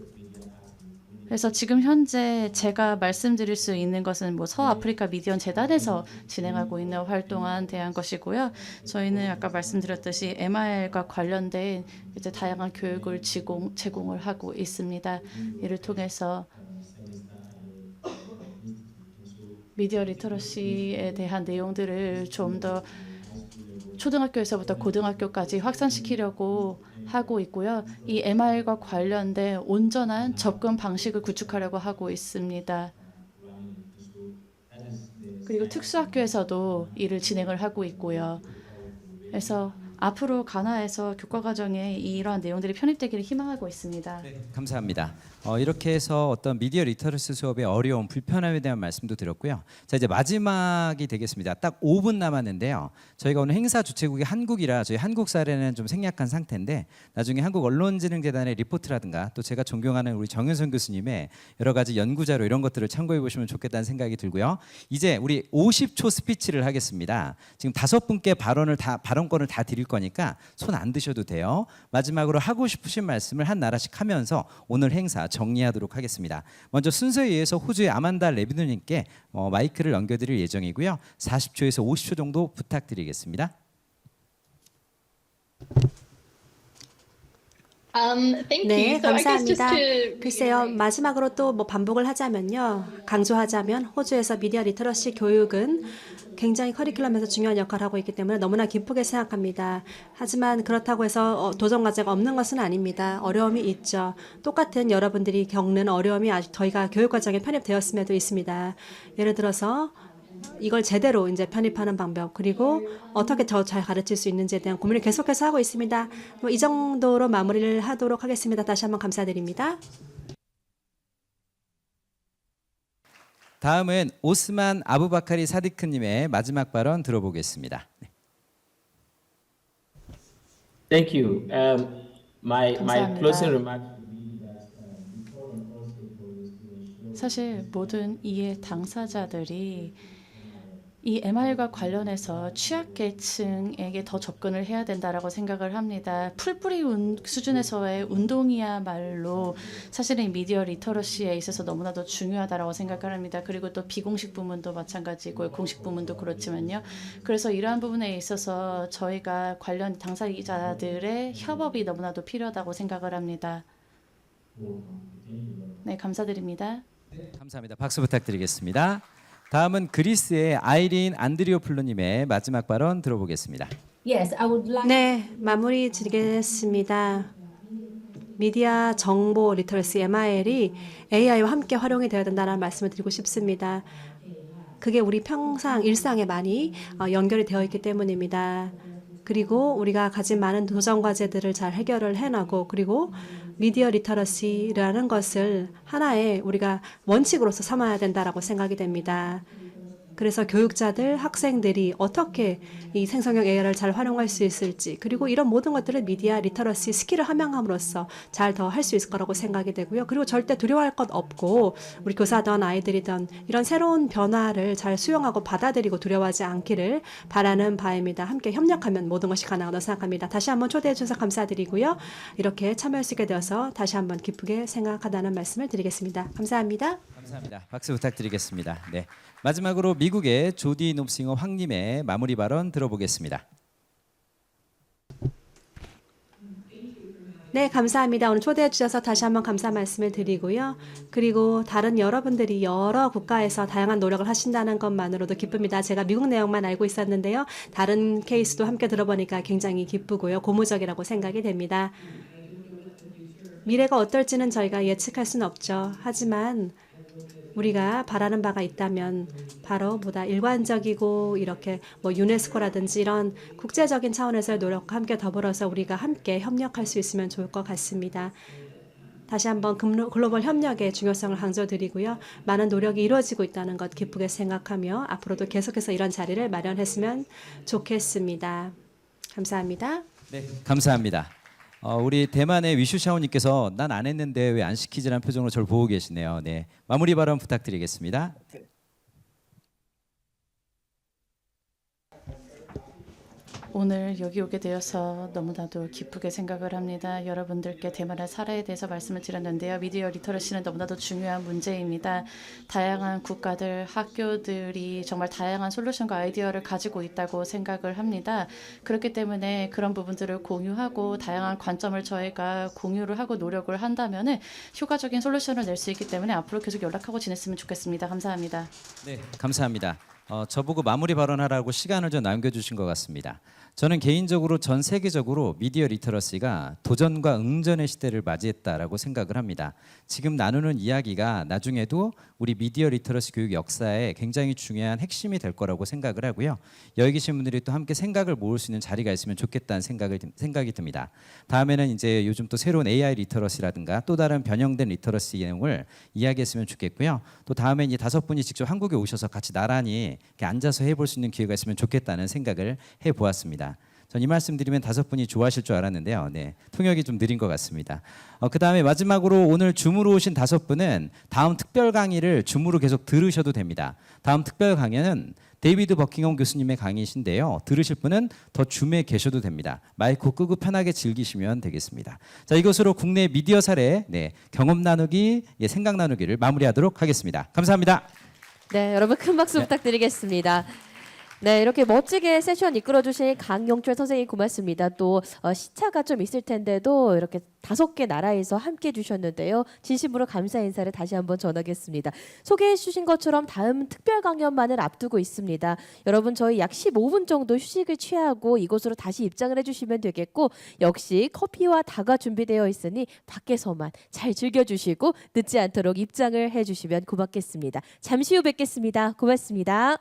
그래서 지금 현재 제가 말씀드릴 수 있는 것은 뭐 서아프리카 미디어 재단에서 진행하고 있는 활동에 대한 것이고요. 저희는 아까 말씀드렸듯이 MIL과 관련된 이제 다양한 교육을 제공을 하고 있습니다. 이를 통해서 미디어 리터러시에 대한 내용들을 좀 더 초등학교에서부터 고등학교까지 확산시키려고 하고 있고요. 이 MIL과 관련된 온전한 접근 방식을 구축하려고 하고 있습니다. 그리고 특수학교에서도 이를 진행을 하고 있고요. 그래서 앞으로 가나에서 교과 과정에 이러한 내용들이 편입되기를 희망하고 있습니다. 네, 감사합니다. 이렇게 해서 어떤 미디어 리터러시 수업의 어려움, 불편함에 대한 말씀도 드렸고요. 자, 이제 마지막이 되겠습니다. 딱 5분 남았는데요. 저희가 오늘 행사 주최국이 한국이라 저희 한국 사례는 좀 생략한 상태인데 나중에 한국언론진흥재단의 리포트라든가 또 제가 존경하는 우리 정윤선 교수님의 여러 가지 연구자료 이런 것들을 참고해 보시면 좋겠다는 생각이 들고요. 이제 우리 50초 스피치를 하겠습니다. 지금 5분께 발언권을 다 드릴 거니까 손 안 드셔도 돼요. 마지막으로 하고 싶으신 말씀을 한 나라씩 하면서 오늘 행사 정리하도록 하겠습니다. 먼저 순서에 의해서 호주의 아만다 레비누님께 마이크를 넘겨드릴 예정이고요. 40초에서 50초 정도 부탁드리겠습니다. Thank 네, you. So I guess just 감사합니다. to 글쎄요, reiterate, 마지막으로 또 뭐 반복을 하자면요, 강조하자면 호주에서 미디어 리터러시 교육은 굉장히 커리큘럼에서 중요한 역할을 하고 있기 때문에 너무나 기쁘게 생각합니다. 하지만 그렇다고 해서 도전 과제가 없는 것은 아닙니다. 어려움이 있죠. 똑같은 여러분들이 겪는 어려움이 아직 저희가 교육 과정에 편입되었음에도 있습니다. 예를 들어서 이걸 제대로 이제 편입하는 방법, 그리고 어떻게 더 잘 가르칠 수 있는지에 대한 고민을 계속해서 하고 있습니다. 이 정도로 마무리를 하도록 하겠습니다. 다시 한번 감사드립니다. 다음은 오스만 아부바카리 사디크님의 마지막 발언 들어보겠습니다. 네. Thank you. My 감사합니다. closing remark. 사실 모든 이해 당사자들이 이 MIL과 관련해서 취약계층에게 더 접근을 해야 된다라고 생각을 합니다. 풀뿌리 수준에서의 운동이야말로 사실은 미디어 리터러시에 있어서 너무나도 중요하다라고 생각을 합니다. 그리고 또 비공식 부문도 마찬가지고 공식 부문도 그렇지만요. 그래서 이러한 부분에 있어서 저희가 관련 당사자들의 협업이 너무나도 필요하다고 생각을 합니다. 네, 감사드립니다. 감사합니다. 박수 부탁드리겠습니다. 다음은 그리스의 아이린 안드리오플루님의 마지막 발언 들어보겠습니다. Yes, I would like. 네, 마무리 드리겠습니다. 미디어 정보 리터러시 MIL이 AI와 함께 활용이 되어야 된다는 말씀을 드리고 싶습니다. 그게 우리 평상 일상에 많이 연결이 되어 있기 때문입니다. 그리고 우리가 가진 많은 도전 과제들을 잘 해결을 해나고 그리고 미디어 리터러시라는 것을 하나의 우리가 원칙으로서 삼아야 된다라고 생각이 됩니다. 그래서 교육자들, 학생들이 어떻게 이 생성형 AI를 잘 활용할 수 있을지 그리고 이런 모든 것들을 미디어 리터러시 스킬을 함양함으로써 잘 더 할 수 있을 거라고 생각이 되고요. 그리고 절대 두려워할 것 없고 우리 교사든 아이들이든 이런 새로운 변화를 잘 수용하고 받아들이고 두려워하지 않기를 바라는 바입니다. 함께 협력하면 모든 것이 가능하다고 생각합니다. 다시 한번 초대해 주셔서 감사드리고요. 이렇게 참여할 수 있게 되어서 다시 한번 기쁘게 생각하다는 말씀을 드리겠습니다. 감사합니다. 감사합니다. 박수 부탁드리겠습니다. 네. 마지막으로 미국의 조디 놉싱어 황님의 마무리 발언 들어보겠습니다. 네, 감사합니다. 오늘 초대해 주셔서 다시 한번 감사 말씀을 드리고요. 그리고 다른 여러분들이 여러 국가에서 다양한 노력을 하신다는 것만으로도 기쁩니다. 제가 미국 내용만 알고 있었는데요. 다른 케이스도 함께 들어보니까 굉장히 기쁘고요. 고무적이라고 생각이 됩니다. 미래가 어떨지는 저희가 예측할 수는 없죠. 하지만 우리가 바라는 바가 있다면 바로 보다 일관적이고 이렇게 뭐 유네스코라든지 이런 국제적인 차원에서의 노력과 함께 더불어서 우리가 함께 협력할 수 있으면 좋을 것 같습니다. 다시 한번 글로벌 협력의 중요성을 강조드리고요. 많은 노력이 이루어지고 있다는 것 기쁘게 생각하며 앞으로도 계속해서 이런 자리를 마련했으면 좋겠습니다. 감사합니다. 네, 감사합니다. 우리 대만의 위슈샤오님께서 난 안 했는데 왜 안 시키지라는 표정으로 저를 보고 계시네요. 네, 마무리 발언 부탁드리겠습니다. 오늘 여기 오게 되어서 너무나도 기쁘게 생각을 합니다. 여러분들께 대만의 사례에 대해서 말씀을 드렸는데요. 미디어 리터러시는 너무나도 중요한 문제입니다. 다양한 국가들, 학교들이 정말 다양한 솔루션과 아이디어를 가지고 있다고 생각을 합니다. 그렇기 때문에 그런 부분들을 공유하고 다양한 관점을 저희가 공유를 하고 노력을 한다면 효과적인 솔루션을 낼 수 있기 때문에 앞으로 계속 연락하고 지냈으면 좋겠습니다. 감사합니다. 네, 감사합니다. 저보고 마무리 발언하라고 시간을 좀 남겨주신 것 같습니다. 저는 개인적으로 전 세계적으로 미디어 리터러시가 도전과 응전의 시대를 맞이했다라고 생각을 합니다. 지금 나누는 이야기가 나중에도 우리 미디어 리터러시 교육 역사에 굉장히 중요한 핵심이 될 거라고 생각을 하고요. 여기 계신 분들이 또 함께 생각을 모을 수 있는 자리가 있으면 좋겠다는 생각이 듭니다. 다음에는 이제 요즘 또 새로운 AI 리터러시라든가 또 다른 변형된 리터러시 내용을 이야기했으면 좋겠고요. 또 다음에 이 5분이 직접 한국에 오셔서 같이 나란히 이렇게 앉아서 해볼 수 있는 기회가 있으면 좋겠다는 생각을 해보았습니다. 전 이 말씀 드리면 5분이 좋아하실 줄 알았는데요. 네, 통역이 좀 느린 것 같습니다. 그 다음에 마지막으로 오늘 줌으로 오신 5분은 다음 특별 강의를 줌으로 계속 들으셔도 됩니다. 다음 특별 강의는 데이비드 버킹엄 교수님의 강의이신데요. 들으실 분은 더 줌에 계셔도 됩니다. 마이크 끄고 편하게 즐기시면 되겠습니다. 자, 이것으로 국내 미디어 사례 경험 나누기, 생각 나누기를 마무리하도록 하겠습니다. 감사합니다. 네, 여러분 큰 박수 부탁드리겠습니다. 네, 이렇게 멋지게 세션 이끌어주신 강용철 선생님 고맙습니다. 또 시차가 좀 있을 텐데도 이렇게 5개 나라에서 함께 해주셨는데요. 진심으로 감사 인사를 다시 한번 전하겠습니다. 소개해 주신 것처럼 다음 특별 강연만을 앞두고 있습니다. 여러분 저희 약 15분 정도 휴식을 취하고 이곳으로 다시 입장을 해주시면 되겠고 역시 커피와 다가 준비되어 있으니 밖에서만 잘 즐겨주시고 늦지 않도록 입장을 해주시면 고맙겠습니다. 잠시 후 뵙겠습니다. 고맙습니다.